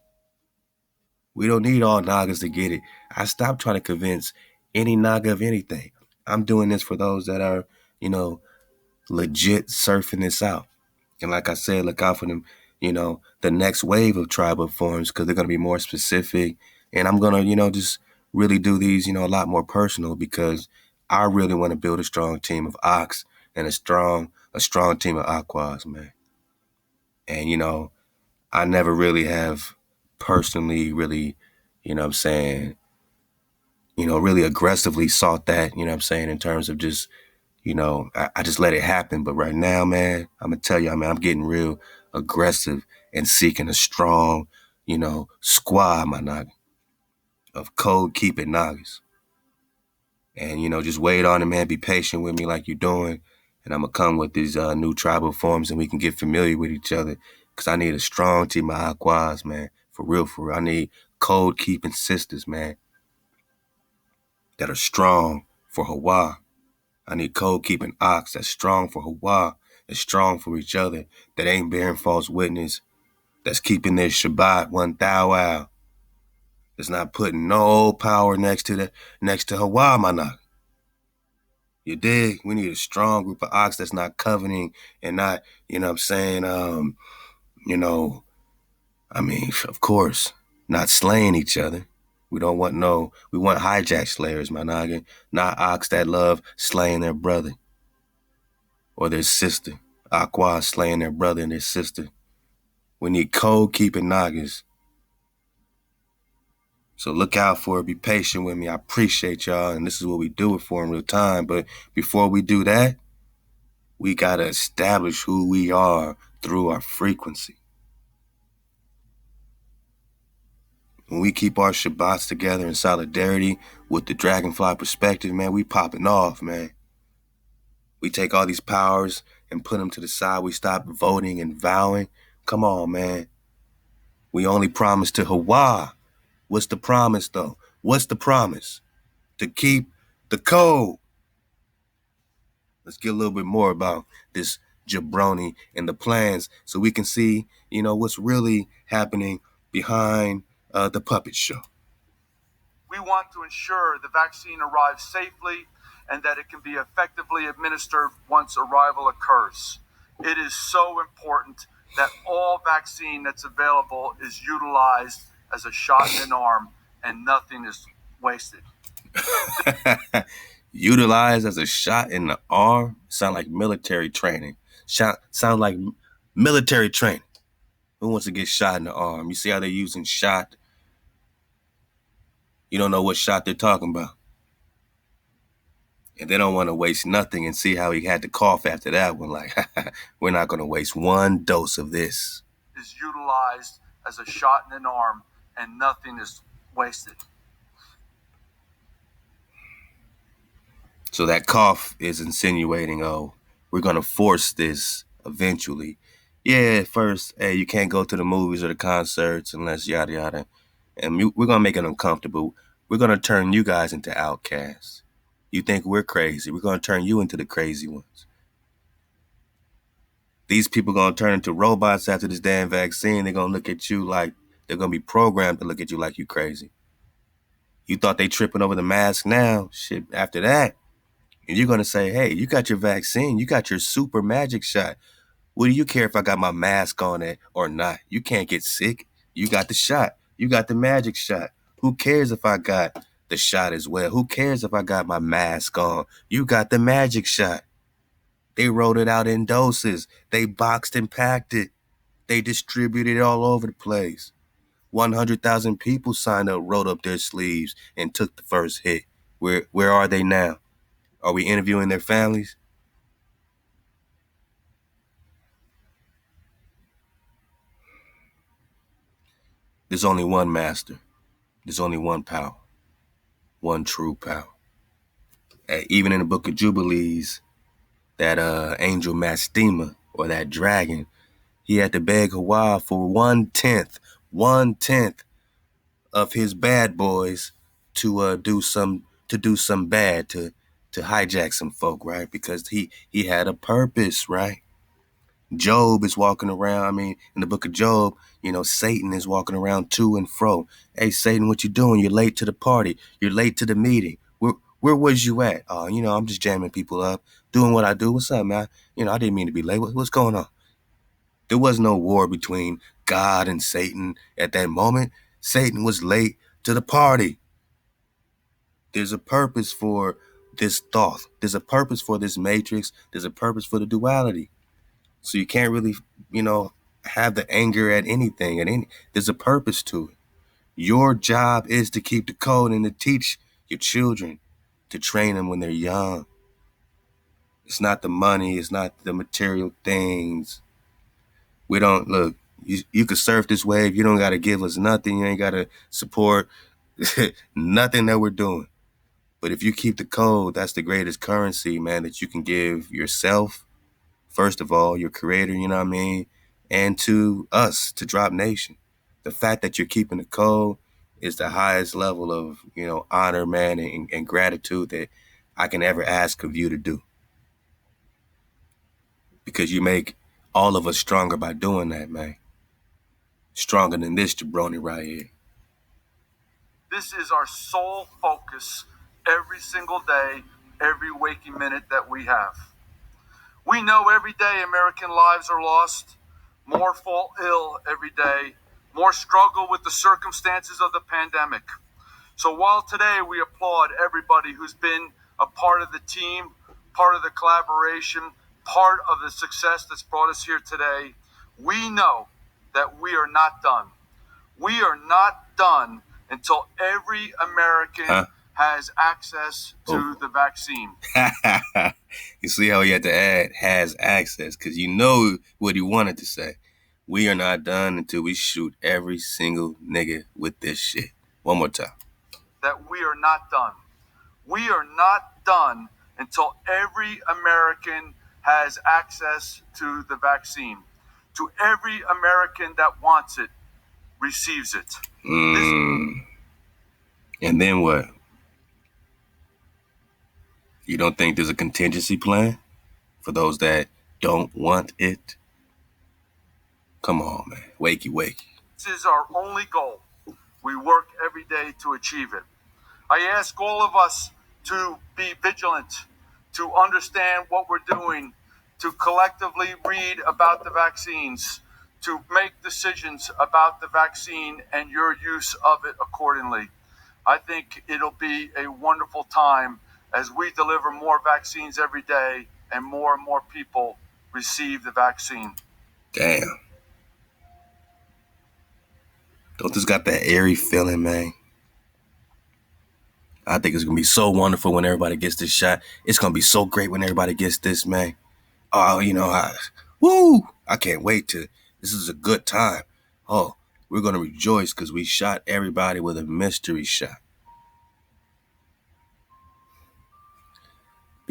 We don't need all Nagas to get it. I stopped trying to convince any Naga of anything. I'm doing this for those that are, legit surfing this out. And like I said, look out for them, the next wave of tribal forms, because they're going to be more specific. And I'm going to, just really do these, a lot more personal, because I really want to build a strong team of Ox and a strong team of Aquas, man. And, I never really have personally really, really aggressively sought that, in terms of just, I just let it happen. But right now, man, I'm going to tell you, I'm getting real aggressive and seeking a strong, squad, my Naga, of code keeping Nagas. And, just wait on it, man. Be patient with me like you're doing. And I'm going to come with these new tribal forms and we can get familiar with each other. Because I need a strong team of Aquas, man. For real, for real. I need code keeping sisters, man, that are strong for HaWah. I need code keeping Ox that's strong for HaWah, that's strong for each other, that ain't bearing false witness, that's keeping their Shabbat one thou out, that's not putting no power next to HaWah, my Naga. You dig? We need a strong group of Ox that's not coveting and not, of course, not slaying each other. We want hijack slayers, my Naga, not Ox that love slaying their brother or their sister. Aqua slaying their brother and their sister. We need code keeping Nagas. So look out for it. Be patient with me. I appreciate y'all. And this is what we do it for in real time. But before we do that, we got to establish who we are through our frequency. When we keep our Shabbats together in solidarity with the Dragonfly perspective, man, we popping off, man. We take all these powers and put them to the side. We stop voting and vowing. Come on, man. We only promise to HaWah. What's the promise, though? What's the promise? To keep the code. Let's get a little bit more about this jabroni and the plans so we can see, what's really happening behind the puppet show. We want to ensure the vaccine arrives safely and that it can be effectively administered once arrival occurs. It is so important that all vaccine that's available is utilized as a shot in an arm and nothing is wasted. Utilized as a shot in the arm? Sound like military training. Sound like military training. Who wants to get shot in the arm? You see how they're using shot? You don't know what shot they're talking about. And they don't want to waste nothing, and see how he had to cough after that one. Like, we're not going to waste one dose of this. Is utilized as a shot in an arm and nothing is wasted. So that cough is insinuating, oh, we're going to force this eventually. Yeah, at first, hey, you can't go to the movies or the concerts unless yada yada. And we're going to make it uncomfortable. We're going to turn you guys into outcasts. You think we're crazy. We're going to turn you into the crazy ones. These people going to turn into robots after this damn vaccine. They're going to look at you like they're going to be programmed to look at you like you crazy. You thought they tripping over the mask now. Shit, after that, and you're going to say, hey, you got your vaccine. You got your super magic shot. What do you care if I got my mask on it or not? You can't get sick. You got the shot. You got the magic shot. Who cares if I got the shot as well? Who cares if I got my mask on? You got the magic shot. They rolled it out in doses. They boxed and packed it. They distributed it all over the place. 100,000 people signed up, rolled up their sleeves, and took the first hit. Where are they now? Are we interviewing their families? There's only one master. There's only one power. One true power. Even in the book of Jubilees, that angel Mastema, or that dragon, he had to beg HaWah for one tenth of his bad boys to do some bad, to hijack some folk, right? Because he had a purpose, right? Job is walking around. I mean, in the book of Job, Satan is walking around to and fro. Hey, Satan, what you doing? You're late to the party. You're late to the meeting. Where was you at? Oh, I'm just jamming people up, doing what I do. What's up, man? I didn't mean to be late. What's going on? There was no war between God and Satan at that moment. Satan was late to the party. There's a purpose for this thought. There's a purpose for this matrix. There's a purpose for the duality. So you can't really, have the anger at anything. There's a purpose to it. Your job is to keep the code and to teach your children, to train them when they're young. It's not the money. It's not the material things. We don't look. You could surf this wave. You don't got to give us nothing. You ain't got to support nothing that we're doing. But if you keep the code, that's the greatest currency, man, that you can give yourself. First of all, your creator, you know what I mean? And to us, to Drop Nation. The fact that you're keeping the code is the highest level of, honor, man, and gratitude that I can ever ask of you to do. Because you make all of us stronger by doing that, man. Stronger than this jabroni right here. This is our sole focus every single day, every waking minute that we have. We know every day American lives are lost, more fall ill every day, more struggle with the circumstances of the pandemic. So while today we applaud everybody who's been a part of the team, part of the collaboration, part of the success that's brought us here today, we know that we are not done. We are not done until every American has access to the vaccine. You see how he had to add has access, because you know what he wanted to say. We are not done until we shoot every single nigga with this shit. One more time. That we are not done. We are not done until every American has access to the vaccine. To every American that wants it, receives it. And then what? You don't think there's a contingency plan for those that don't want it? Come on, man. Wakey. This is our only goal. We work every day to achieve it. I ask all of us to be vigilant, to understand what we're doing, to collectively read about the vaccines, to make decisions about the vaccine and your use of it accordingly. I think it'll be a wonderful time as we deliver more vaccines every day and more people receive the vaccine. Damn. Don't this got that airy feeling, man? I think it's going to be so wonderful when everybody gets this shot. It's going to be so great when everybody gets this, man. Oh, I can't wait to. This is a good time. Oh, we're going to rejoice because we shot everybody with a mystery shot.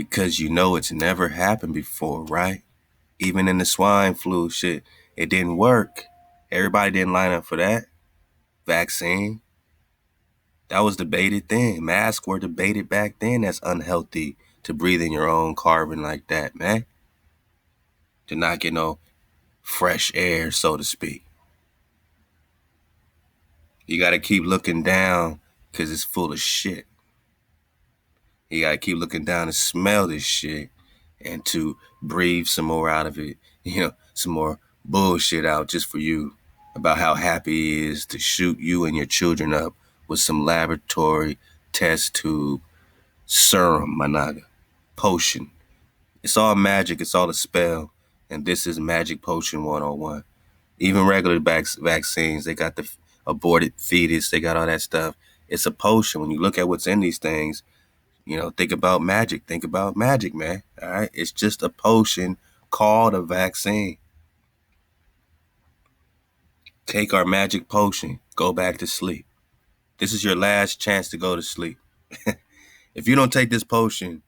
because you know it's never happened before, right? Even in the swine flu shit, it didn't work. Everybody didn't line up for that vaccine. That was debated then. Masks were debated back then as unhealthy to breathe in your own carbon like that, man. To not get no fresh air, so to speak. You got to keep looking down because it's full of shit. You got to keep looking down and smell this shit and to breathe some more out of it. Some more bullshit out just for you about how happy he is to shoot you and your children up with some laboratory test tube serum, my naga, potion. It's all magic. It's all a spell. And this is Magic Potion 101. Even regular vaccines, they got the aborted fetus. They got all that stuff. It's a potion. When you look at what's in these things, think about magic. Think about magic, man. All right. It's just a potion called a vaccine. Take our magic potion. Go back to sleep. This is your last chance to go to sleep. If you don't take this potion,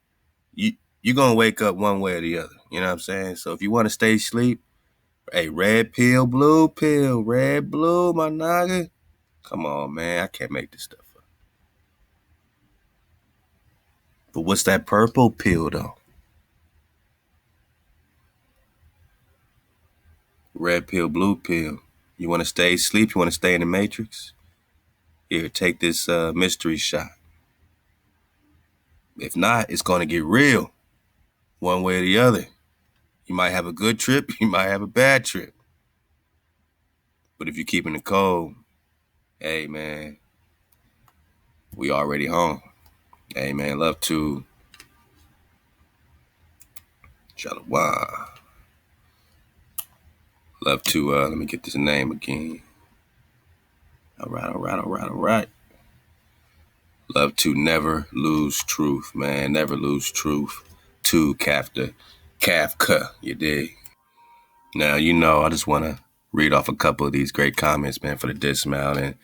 you're going to wake up one way or the other. You know what I'm saying? So if you want to stay asleep, hey, red pill, red, blue, my naga. Come on, man. I can't make this stuff up. But what's that purple pill, though? Red pill, blue pill. You want to stay asleep? You want to stay in the matrix? Here, take this mystery shot. If not, it's going to get real one way or the other. You might have a good trip. You might have a bad trip. But if you're keeping it cold, hey, man, we already home. Hey, man, love to Halal HaWah. Love to, let me get this name again. All right. Love to never lose truth, man. Never lose truth to Kafka, you dig? Now, I just want to read off a couple of these great comments, man, for the dismount. And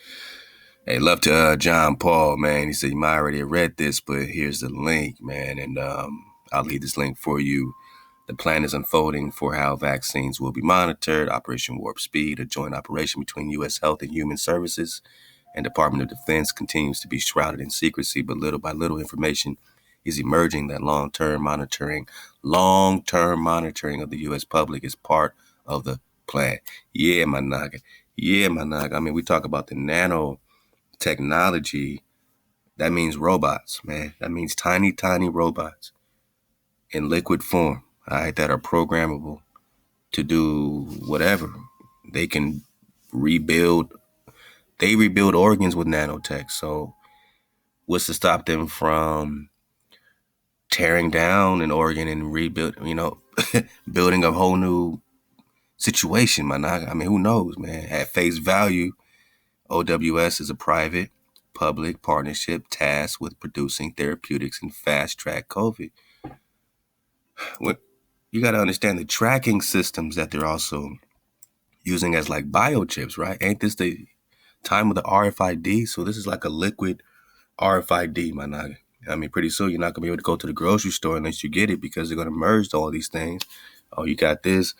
hey, love to John Paul, man. He said, you might already have read this, but here's the link, man. And I'll leave this link for you. The plan is unfolding for how vaccines will be monitored. Operation Warp Speed, a joint operation between U.S. Health and Human Services and Department of Defense, continues to be shrouded in secrecy, but little by little information is emerging that long-term monitoring of the U.S. public is part of the plan. Yeah, my naga. I mean, we talk about the nanotechnology. That means robots, man. That means tiny, tiny robots in liquid form, all right, that are programmable to do whatever. They can rebuild. They rebuild organs with nanotech. So what's to stop them from tearing down an organ and rebuild, building a whole new situation, man? I mean, who knows, man? At face value, OWS is a private public partnership tasked with producing therapeutics and fast track COVID. You got to understand the tracking systems that they're also using as like biochips, right? Ain't this the time of the RFID? So this is like a liquid RFID, my naga. I mean, pretty soon you're not gonna be able to go to the grocery store unless you get it because they're gonna merge all these things. Oh, you got this,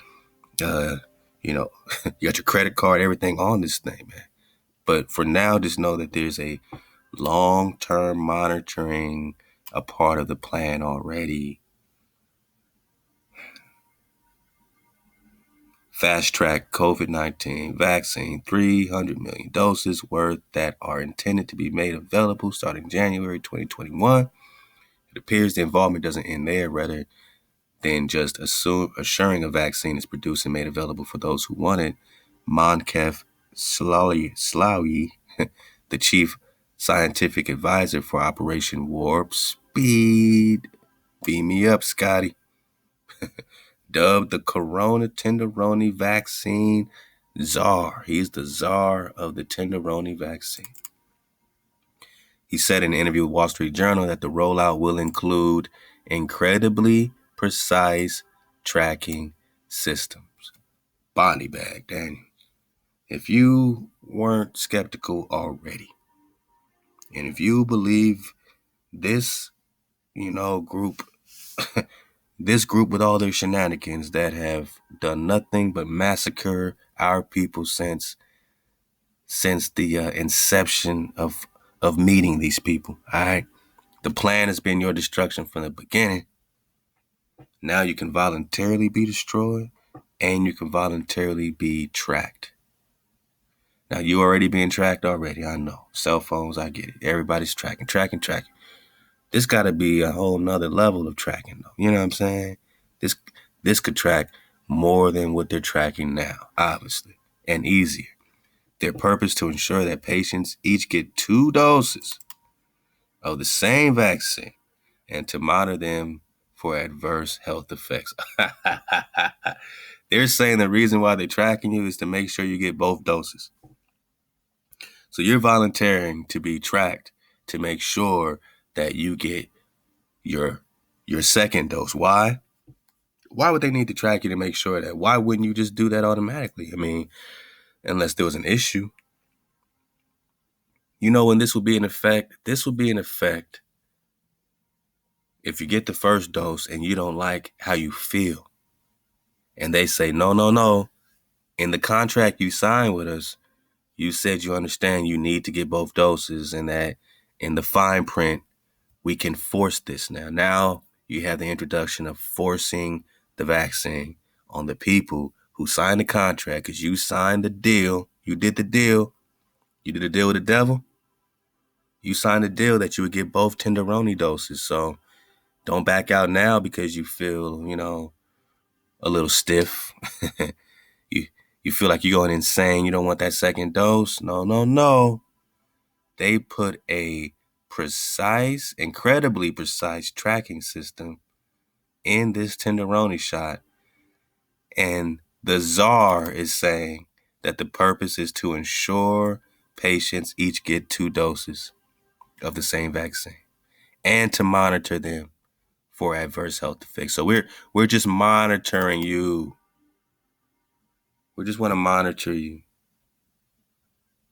you got your credit card, everything on this thing, man. But for now, just know that there's a long-term monitoring a part of the plan already. Fast track COVID-19 vaccine, 300 million doses worth that are intended to be made available starting January 2021. It appears the involvement doesn't end there, rather than just assuring a vaccine is produced and made available for those who want it. Monkef Slawi, the chief scientific advisor for Operation Warp Speed, beam me up, Scotty, dubbed the Corona Tenderoni vaccine czar. He's the czar of the Tenderoni vaccine. He said in an interview with Wall Street Journal that the rollout will include incredibly precise tracking systems. Bonnie bag, Daniel. If you weren't skeptical already, and if you believe this, group This group with all their shenanigans that have done nothing but massacre our people since the inception of meeting these people. All right, the plan has been your destruction from the beginning. Now you can voluntarily be destroyed, and you can voluntarily be tracked. Now you already being tracked already. I know. Cell phones, I get it. Everybody's tracking. This got to be a whole nother level of tracking, though. You know what I'm saying? This could track more than what they're tracking now, obviously, and easier. Their purpose to ensure that patients each get 2 doses of the same vaccine and to monitor them for adverse health effects. They're saying the reason why they're tracking you is to make sure you get both doses. So you're volunteering to be tracked to make sure that you get your second dose. Why? Why would they need to track you to make sure that? Why wouldn't you just do that automatically? I mean, unless there was an issue. You know when this will be in effect? This will be in effect if you get the first dose and you don't like how you feel. And they say, no, no, no. In the contract you signed with us, you said you understand you need to get both doses and that in the fine print, we can force this now. Now you have the introduction of forcing the vaccine on the people who signed the contract because you signed the deal. You did the deal. You did a deal with the devil. You signed a deal that you would get both tenderoni doses. So don't back out now because you feel, a little stiff. you you feel like you're going insane. You don't want that second dose. No, no, no. They put a precise, incredibly precise tracking system in this tenderoni shot. And the czar is saying that the purpose is to ensure patients each get 2 doses of the same vaccine and to monitor them for adverse health effects. So we're just monitoring you. We just want to monitor you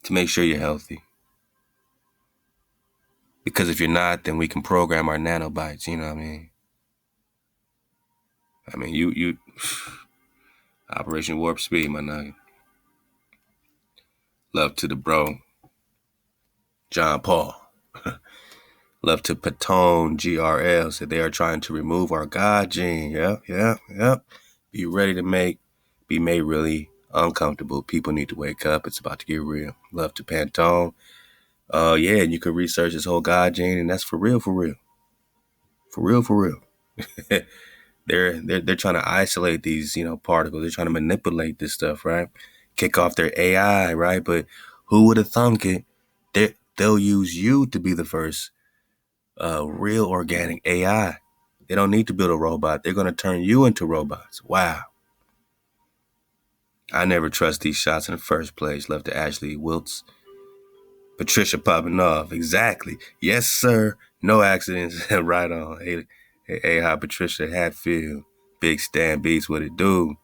to make sure you're healthy. Because if you're not, then we can program our nanobites, you know what I mean? I mean, you Operation Warp Speed, my nugget. Love to the bro, John Paul. Love to Patone GRL. Said they are trying to remove our God gene. Yep. Be ready to be made really uncomfortable. People need to wake up. It's about to get real. Love to Pantone. Yeah, and you can research this whole God gene, and that's for real. They're trying to isolate these, particles. They're trying to manipulate this stuff, right? Kick off their AI, right? But who would have thunk it? They'll use you to be the first real organic AI. They don't need to build a robot. They're going to turn you into robots. Wow. I never trust these shots in the first place. Love to Ashley Wiltz. Patricia popping off. Exactly. Yes, sir. No accidents. Right on. Hey, hi, Patricia Hatfield. Big Stan Beats, what it do?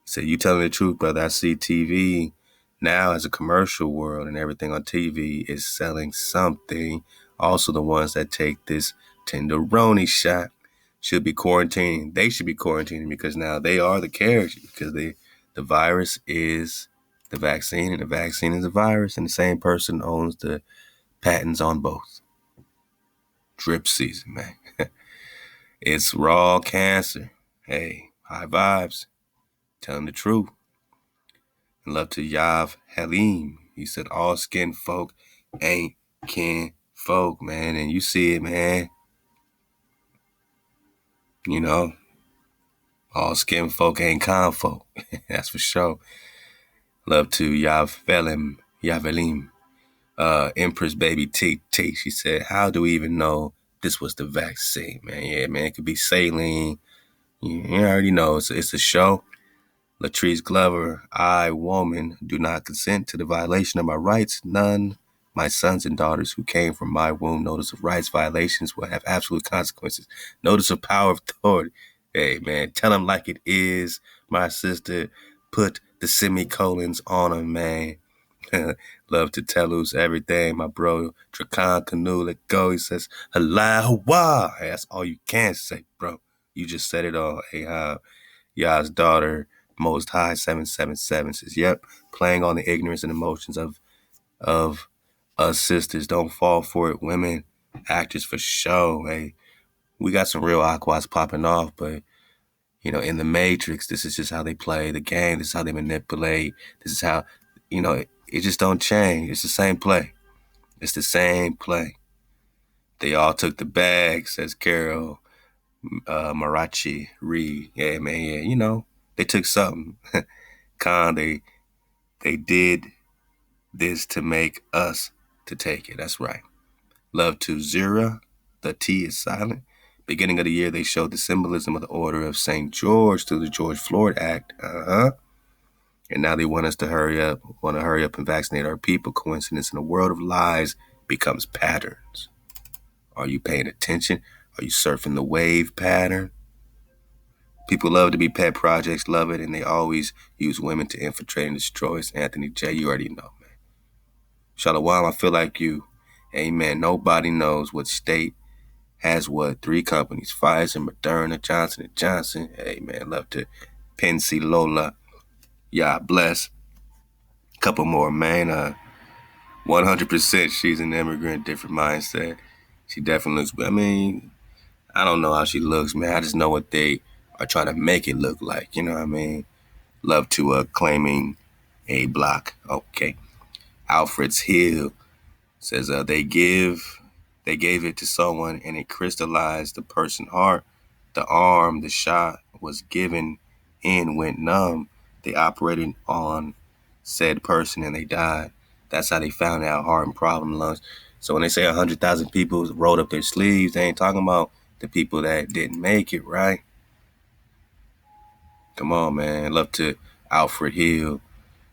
He said, you telling the truth, brother. I see TV now as a commercial world and everything on TV is selling something. Also, the ones that take this tenderoni shot should be quarantining. They should be quarantining because now they are the character because the virus is the vaccine and the vaccine is a virus and the same person owns the patents on both. Drip season, man. It's raw cancer. Hey, high vibes. Telling the truth. And love to Yav Halim. He said, all skin folk ain't kin folk, man. And you see it, man. All skin folk ain't con folk. That's for sure. Love to Yavelim. Empress Baby T. She said, how do we even know this was the vaccine, man? Yeah, man, it could be saline. You already know it's a show. Latrice Glover, I, woman, do not consent to the violation of my rights. None. My sons and daughters who came from my womb, notice of rights violations will have absolute consequences. Notice of power of authority. Hey, man, tell them like it is. My sister, put the semicolons on them, man. Love to tell loose everything. My bro, Dracan Canoe, let go. He says, Halal HaWah. Hey, that's all you can say, bro. You just said it all, Ahab. Yah's daughter, Most High 777 says, yep, playing on the ignorance and emotions of us sisters. Don't fall for it, women. Actors for show. Hey, we got some real aquas popping off, but in the Matrix, this is just how they play the game. This is how they manipulate. This is how, it just don't change. It's the same play. It's the same play. They all took the bag, says Carol Marachi Reed. Yeah, man, yeah. They took something. Khan, they did this to make us to take it. That's right. Love to Zira. The T is silent. Beginning of the year, they showed the symbolism of the Order of St. George through the George Floyd Act. And now they want to hurry up and vaccinate our people. Coincidence in a world of lies becomes patterns. Are you paying attention? Are you surfing the wave pattern? People love to be pet projects, love it, and they always use women to infiltrate and destroy us. Anthony J., you already know, man. Shalom, I feel like you. Amen. Nobody knows what state has what. 3 companies, Pfizer, Moderna, Johnson & Johnson. Hey, man, love to Pensy Lola. Yeah, bless. Couple more, man. 100% she's an immigrant, different mindset. She definitely looks, I don't know how she looks, man. I just know what they are trying to make it look like. You know what I mean? Love to claiming a block. Okay. Alfred's Hill says they gave it to someone and it crystallized the person's heart. The arm, the shot was given in, went numb. They operated on said person and they died. That's how they found out heart and problem lungs. So when they say 100,000 people rolled up their sleeves, they ain't talking about the people that didn't make it, right? Come on, man. Love to Alfred Hill.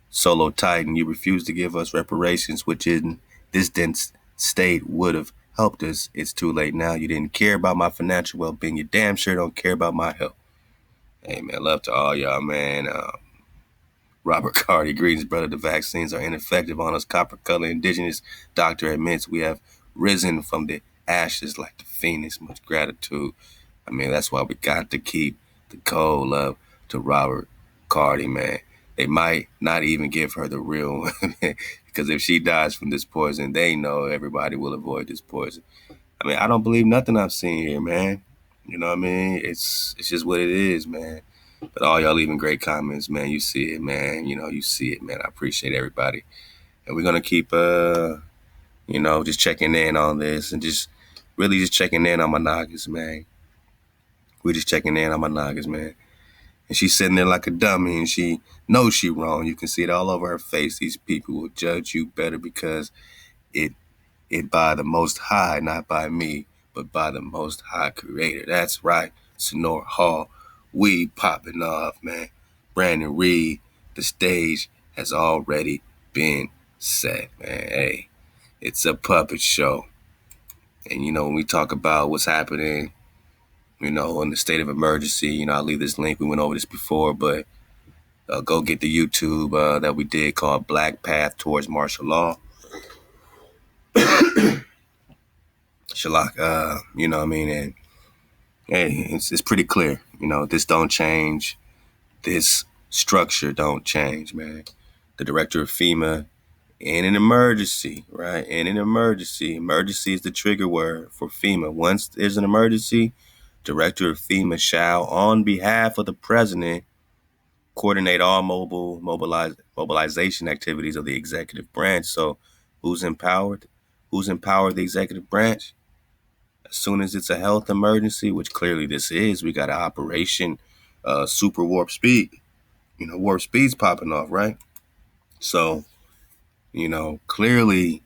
Solo Titan, you refuse to give us reparations, which in this dense state would have helped us. It's too late now. You didn't care about my financial well-being. You damn sure don't care about my health. Hey, man, love to all y'all, man. Robert Carty, greetings, brother. The vaccines are ineffective on us. Copper color indigenous doctor admits we have risen from the ashes like the phoenix. Much gratitude. That's why we got to keep the cold. Love to Robert Carty, man. They might not even give her the real one because if she dies from this poison, they know everybody will avoid this poison. I don't believe nothing I've seen here, man. You know what I mean? It's just what it is, man. But all y'all leaving great comments, man. You see it, man. You see it, man. I appreciate everybody. And we're going to keep, just checking in on this and just really just checking in on my noggins, man. We're just checking in on my noggins, man. And she's sitting there like a dummy and she knows she wrong. You can see it all over her face. These people will judge you better because it by the Most High, not by me, but by the Most High Creator. That's right. Sonora Hall. We popping off, man. Brandon Reed, the stage has already been set, man. Hey, it's a puppet show. And, when we talk about what's happening, in the state of emergency, I'll leave this link. We went over this before, but go get the YouTube that we did called Black Path Towards Martial Law. Shalak, and hey, it's pretty clear. This don't change. This structure don't change, man. The director of FEMA, in an emergency, right? In an emergency is the trigger word for FEMA. Once there's an emergency, director of FEMA shall, on behalf of the president, coordinate all mobilization activities of the executive branch. So who's empowered? Who's empowered the executive branch? As soon as it's a health emergency, which clearly this is, we got an operation super warp speed. Warp speed's popping off, right? So, clearly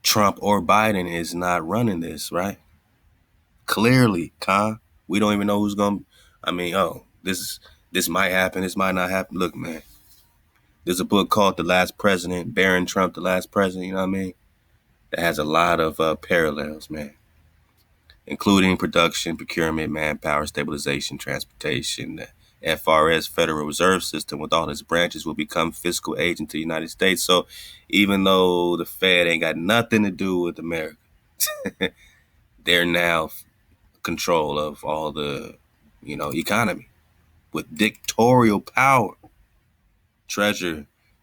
Trump or Biden is not running this, right? Clearly, we don't even know who's going to, this might happen, this might not happen. Look, man, there's a book called The Last President, Barron Trump, The Last President, you know what I mean? That has a lot of parallels, man, including production, procurement, manpower, stabilization, transportation. The FRS, Federal Reserve System, with all its branches, will become fiscal agent to the United States. So even though the Fed ain't got nothing to do with America, they're now control of all the economy with dictatorial power.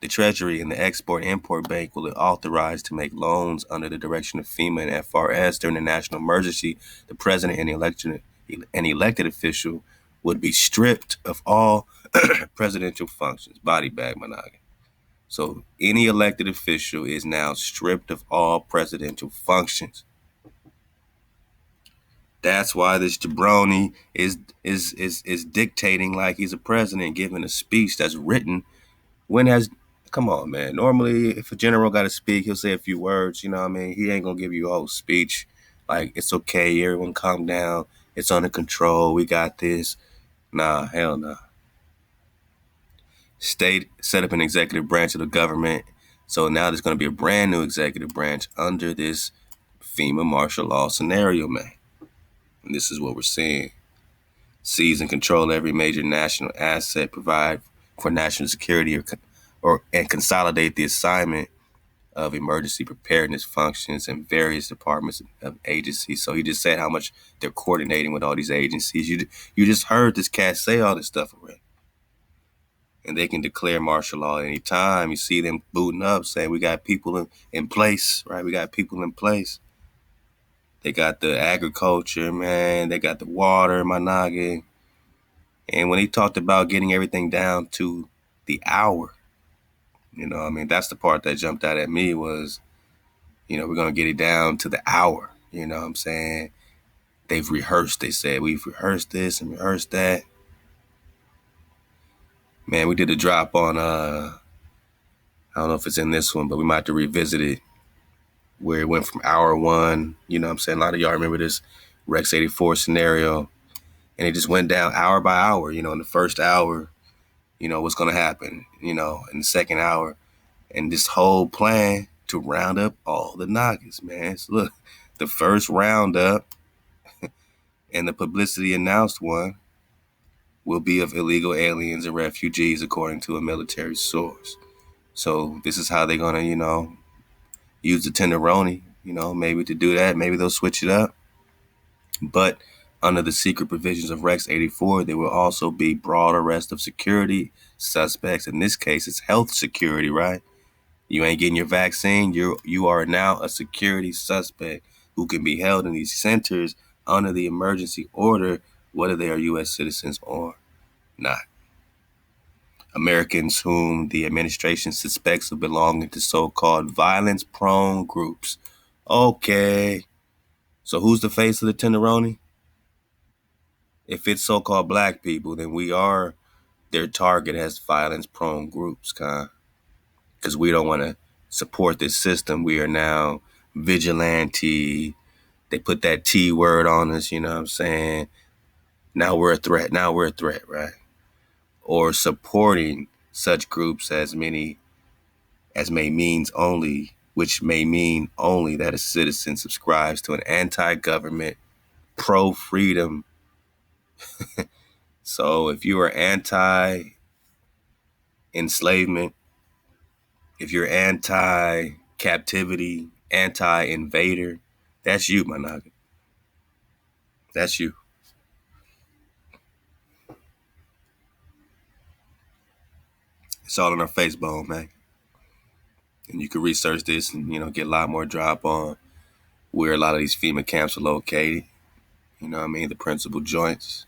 The Treasury and the Export-Import Bank will be authorized to make loans under the direction of FEMA and FRS during the national emergency. The president and elected official would be stripped of all presidential functions. Body bag, Managa. So any elected official is now stripped of all presidential functions. That's why this jabroni is dictating like he's a president, giving a speech that's written. Come on, man. Normally, if a general got to speak, he'll say a few words. You know what I mean? He ain't gonna give you a whole speech. Like, it's okay, everyone calm down. It's under control. We got this. Nah, hell nah. State set up an executive branch of the government. So now there's going to be a brand new executive branch under this FEMA martial law scenario, man. And this is what we're seeing. Seize and control every major national asset, provide for national security, and consolidate the assignment of emergency preparedness functions in various departments of agencies. So he just said how much they're coordinating with all these agencies. You just heard this cat say all this stuff already. And they can declare martial law at any time. You see them booting up, saying we got people in place, right? We got people in place. They got the agriculture, man. They got the water, my noggin. And when he talked about getting everything down to the hour, that's the part that jumped out at me was, we're going to get it down to the hour. You know what I'm saying? They've rehearsed. They said, we've rehearsed this and rehearsed that. Man, we did a drop on, I don't know if it's in this one, but we might have to revisit it, where it went from hour one. You know what I'm saying? A lot of y'all remember this Rex 84 scenario. And it just went down hour by hour. In the first hour, what's going to happen, in the second hour. And this whole plan to round up all the Nagas, man. So look, the first roundup and the publicity announced one will be of illegal aliens and refugees, according to a military source. So this is how they're going to, use the tenderoni, maybe to do that. Maybe they'll switch it up. But under the secret provisions of Rex 84, there will also be broad arrest of security suspects. In this case, it's health security, right? You ain't getting your vaccine. You are now a security suspect who can be held in these centers under the emergency order, whether they are U.S. citizens or not. Americans whom the administration suspects of belonging to so-called violence-prone groups. Okay. So who's the face of the tenderoni? If it's so-called black people, then we are their target as violence-prone groups, because we don't want to support this system. We are now vigilante. They put that T word on us, you know what I'm saying? Now we're a threat, right? Or supporting such groups which may mean only that a citizen subscribes to an anti-government, pro-freedom. So if you are anti-enslavement, if you're anti-captivity, anti-invader, that's you, my nigga. That's you. It's all in our face bone, man. And you can research this and, get a lot more drop on where a lot of these FEMA camps are located. You know what I mean? The principal joints.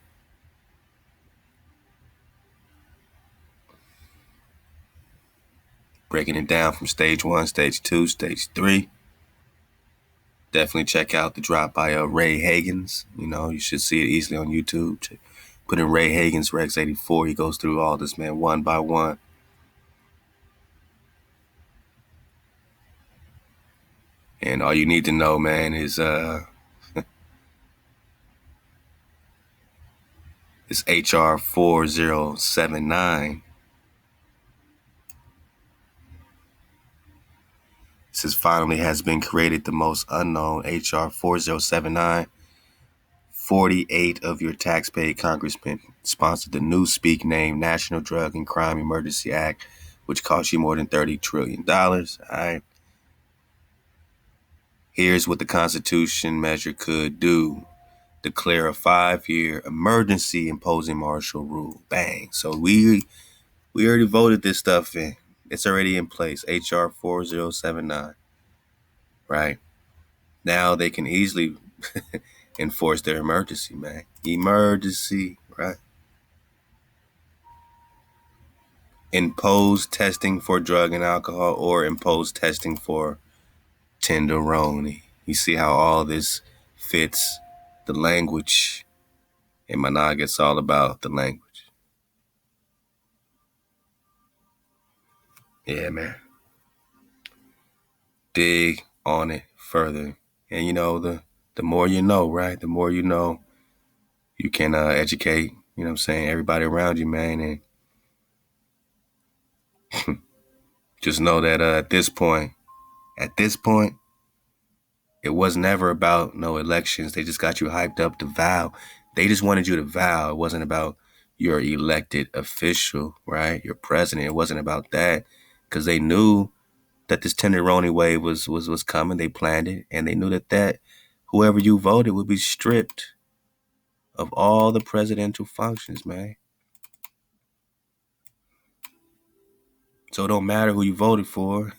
Breaking it down from stage 1, stage 2, stage 3. Definitely check out the drop by Ray Hagans. You should see it easily on YouTube. Put in Ray Hagans, Rex 84. He goes through all this, man, one by one. And all you need to know, man, is it's HR 4079. It says finally has been created the most unknown HR 4079. 48 of your tax-paid congressmen sponsored the new speak-named National Drug and Crime Emergency Act, which cost you more than $30 trillion. All right. Here's what the Constitution measure could do. declare a 5-year emergency imposing martial rule. Bang. So we already voted this stuff in. It's already in place. HR 4079. Right? Now they can easily enforce their emergency, man. Emergency, right? Impose testing for drug and alcohol or impose testing for tenderoni. You see how all this fits the language. And Manog, it's all about the language. Yeah, man. Dig on it further. And the more you know, right? The more you know, you can educate, everybody around you, man. And just know that at this point, it was never about no elections. They just got you hyped up to vow. They just wanted you to vow. It wasn't about your elected official, right? Your president. It wasn't about that, because they knew that this tenderoni wave was coming. They planned it, and they knew that whoever you voted would be stripped of all the presidential functions, man. So it don't matter who you voted for.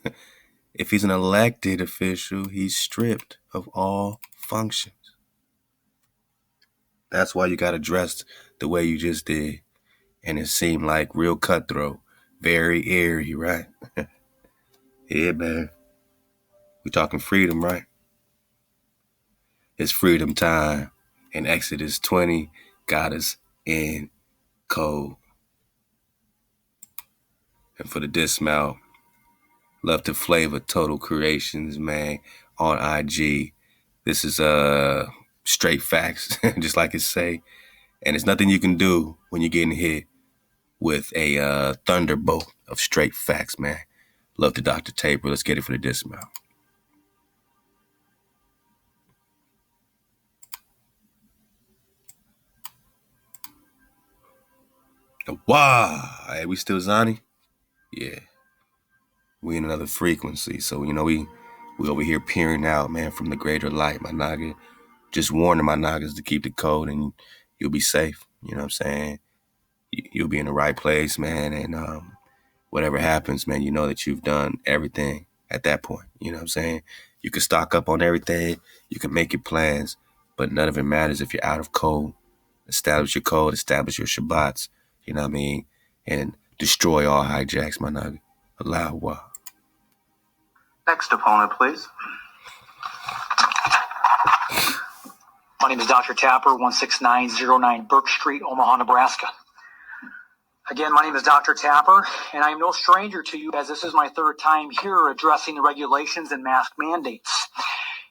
If he's an elected official, he's stripped of all functions. That's why you got dressed the way you just did. And it seemed like real cutthroat, very eerie, right? Yeah, man. We talking freedom, right? It's freedom time. And Exodus 20 got us in code. And for the dismount, love to flavor Total Creations, man, on IG. This is straight facts, just like it say. And it's nothing you can do when you're getting hit with a thunderbolt of straight facts, man. Love to Dr. Tabor. Let's get it for the dismount. Wow. Hey, we still Zani? Yeah. We in another frequency. So, we over here peering out, man, from the greater light, my naga. Just warning my nagas to keep the code and you'll be safe. You know what I'm saying? You'll be in the right place, man. And whatever happens, man, you know that you've done everything at that point. You know what I'm saying? You can stock up on everything. You can make your plans, but none of it matters if you're out of code. Establish your code, establish your Shabbats, you know what I mean? And destroy all hijacks, my nugget. Halal HaWah. Next opponent, please. My name is Dr. Tapper, 16909 Burke Street, Omaha, Nebraska. Again, my name is Dr. Tapper, and I am no stranger to you, as this is my third time here addressing the regulations and mask mandates.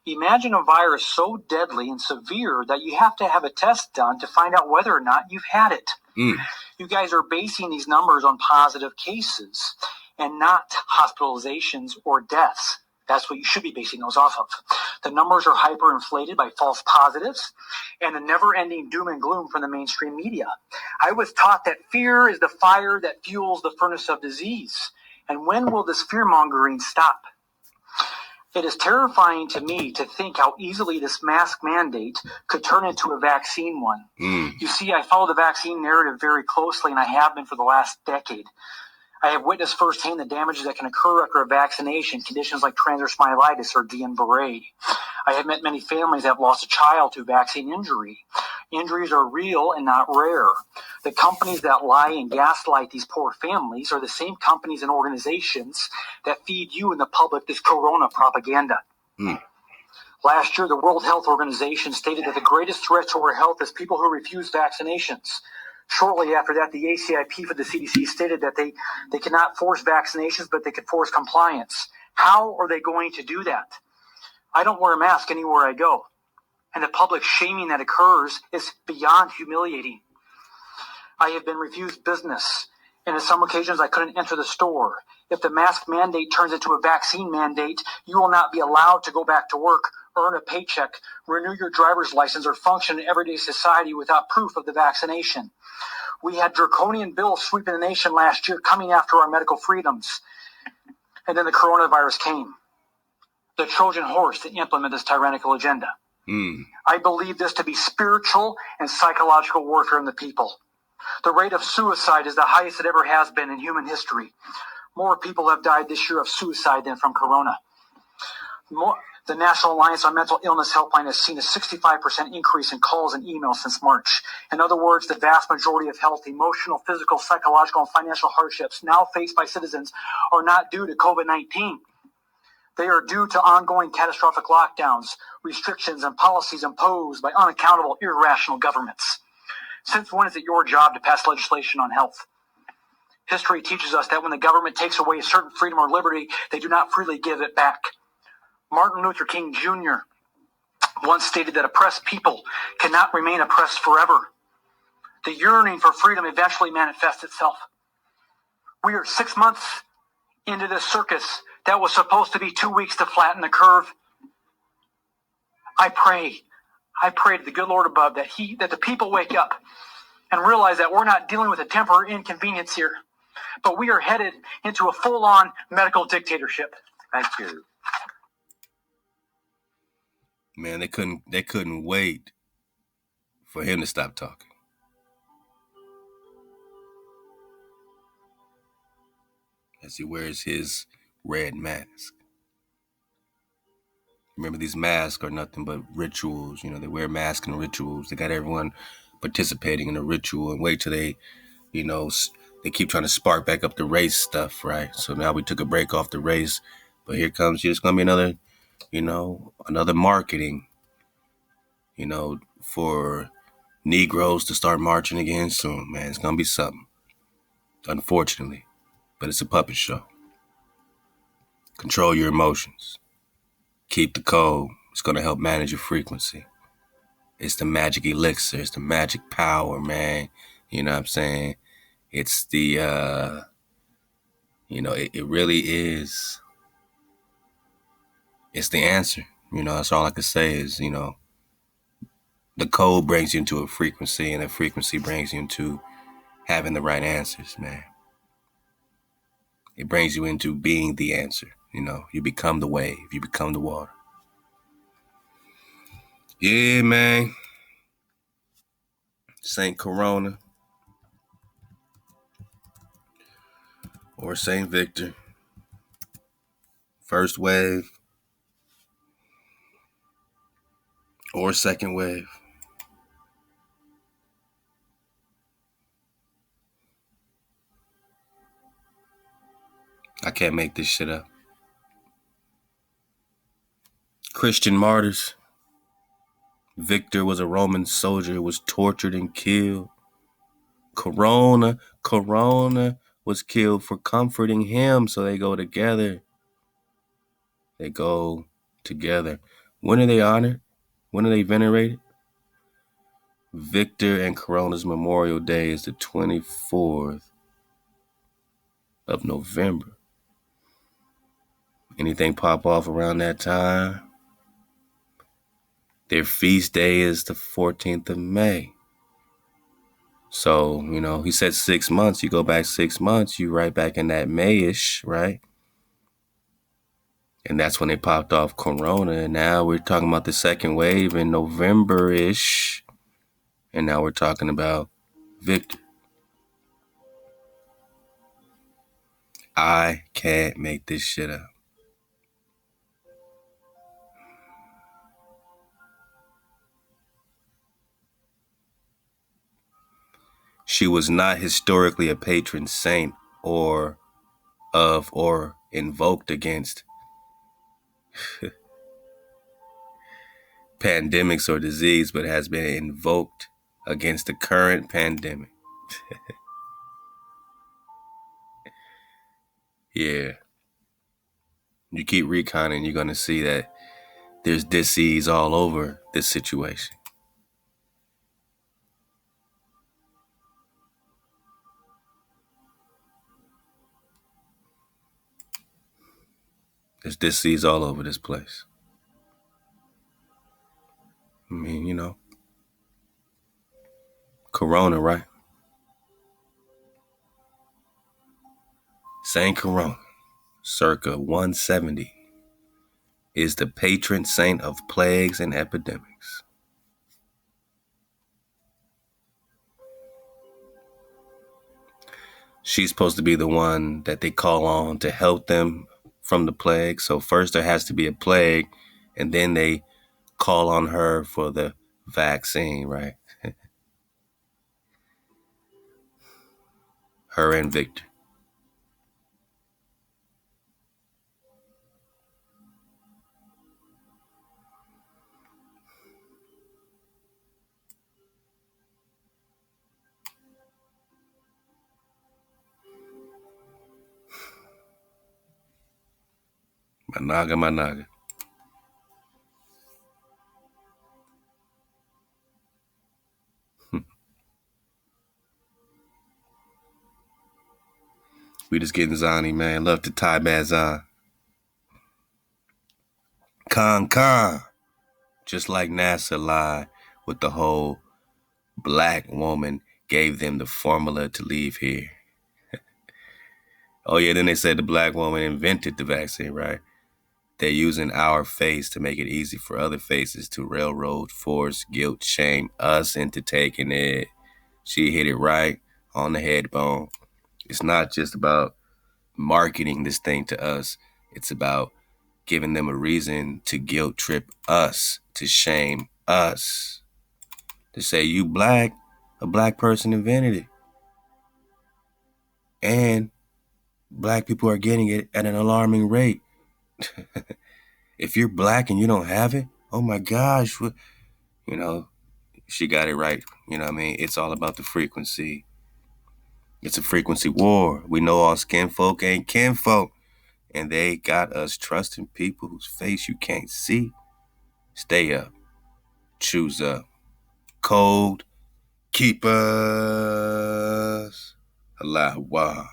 Imagine a virus so deadly and severe that you have to have a test done to find out whether or not you've had it. You guys are basing these numbers on positive cases and not hospitalizations or deaths. That's what you should be basing those off of. The numbers are hyperinflated by false positives and the never-ending doom and gloom from the mainstream media. I was taught that fear is the fire that fuels the furnace of disease. And when will this fear-mongering stop? It is terrifying to me to think how easily this mask mandate could turn into a vaccine one. You see, I follow the vaccine narrative very closely, and I have been for the last decade. I have witnessed firsthand the damages that can occur after a vaccination, conditions like transverse myelitis or Guillain-Barré. I have met many families that have lost a child to vaccine injury. Injuries are real and not rare. The companies that lie and gaslight these poor families are the same companies and organizations that feed you and the public this corona propaganda. Last year, the World Health Organization stated that the greatest threat to our health is people who refuse vaccinations. Shortly after that, the ACIP for the CDC stated that they cannot force vaccinations, but they could force compliance. How are they going to do that? I don't wear a mask anywhere I go. And the public shaming that occurs is beyond humiliating. I have been refused business, and on some occasions I couldn't enter the store. If the mask mandate turns into a vaccine mandate, you will not be allowed to go back to work, earn a paycheck, renew your driver's license, or function in everyday society without proof of the vaccination. We had draconian bills sweeping the nation last year coming after our medical freedoms. And then the coronavirus came. The Trojan horse to implement this tyrannical agenda. I believe this to be spiritual and psychological warfare in the people. The rate of suicide is the highest it ever has been in human history. More people have died this year of suicide than from corona. The National Alliance on Mental Illness Helpline has seen a 65% increase in calls and emails since March. In other words, the vast majority of health, emotional, physical, psychological, and financial hardships now faced by citizens are not due to COVID-19. They are due to ongoing catastrophic lockdowns, restrictions, and policies imposed by unaccountable, irrational governments. Since when is it your job to pass legislation on health? History teaches us that when the government takes away a certain freedom or liberty, they do not freely give it back. Martin Luther King Jr. once stated that oppressed people cannot remain oppressed forever. The yearning for freedom eventually manifests itself. We are 6 months into this circus that was supposed to be 2 weeks to flatten the curve. I pray to the good Lord above that the people wake up and realize that we're not dealing with a temporary inconvenience here, but we are headed into a full-on medical dictatorship. Thank you. Man, they couldn't wait for him to stop talking. As he wears his red mask. Remember, these masks are nothing but rituals. You know, they wear masks and rituals. They got everyone participating in a ritual, and wait till they keep trying to spark back up the race stuff, right? So now we took a break off the race, but here comes, it's going to be another marketing, for Negroes to start marching again soon, man. It's going to be something, unfortunately, but it's a puppet show. Control your emotions. Keep the code. It's going to help manage your frequency. It's the magic elixir. It's the magic power, man. You know what I'm saying? It's the, it really is. It's the answer. That's all I can say is, the code brings you into a frequency, and the frequency brings you into having the right answers, man. It brings you into being the answer. You become the wave. You become the water. Yeah, man. St. Corona or St. Victor. First wave or second wave. I can't make this shit up. Christian martyrs. Victor was a Roman soldier, was tortured and killed. Corona was killed for comforting him, so they go together. They go together. When are they honored? When are they venerated? Victor and Corona's Memorial Day is the 24th of November. Anything pop off around that time? Their feast day is the 14th of May. So, he said 6 months. You go back 6 months, you right back in that May-ish, right? And that's when they popped off Corona. And now we're talking about the second wave in November-ish. And now we're talking about Victor. I can't make this shit up. She was not historically a patron saint or invoked against pandemics or disease, but has been invoked against the current pandemic. Yeah. You keep reconning, you're going to see that there's disease all over this situation. There's disease all over this place. I mean, Corona, right? Saint Corona, circa 170 is the patron saint of plagues and epidemics. She's supposed to be the one that they call on to help them from the plague. So first there has to be a plague, and then they call on her for the vaccine, right? Her and Victor. Managa, managa. We just getting Zani, man. Love to tie bad Zan. Con. Just like NASA lied with the whole black woman gave them the formula to leave here. Oh yeah, then they said the black woman invented the vaccine, right? They're using our face to make it easy for other faces to railroad, force, guilt, shame us into taking it. She hit it right on the head bone. It's not just about marketing this thing to us. It's about giving them a reason to guilt trip us, to shame us, to say you black, a black person invented it. And black people are getting it at an alarming rate. If you're black and you don't have it, oh my gosh, you know, she got it right. You know what I mean? It's all about the frequency. It's a frequency war. We know all skin folk ain't kinfolk. And they got us trusting people whose face you can't see. Stay up. Choose up. Cold. Keep us. Halal HaWah.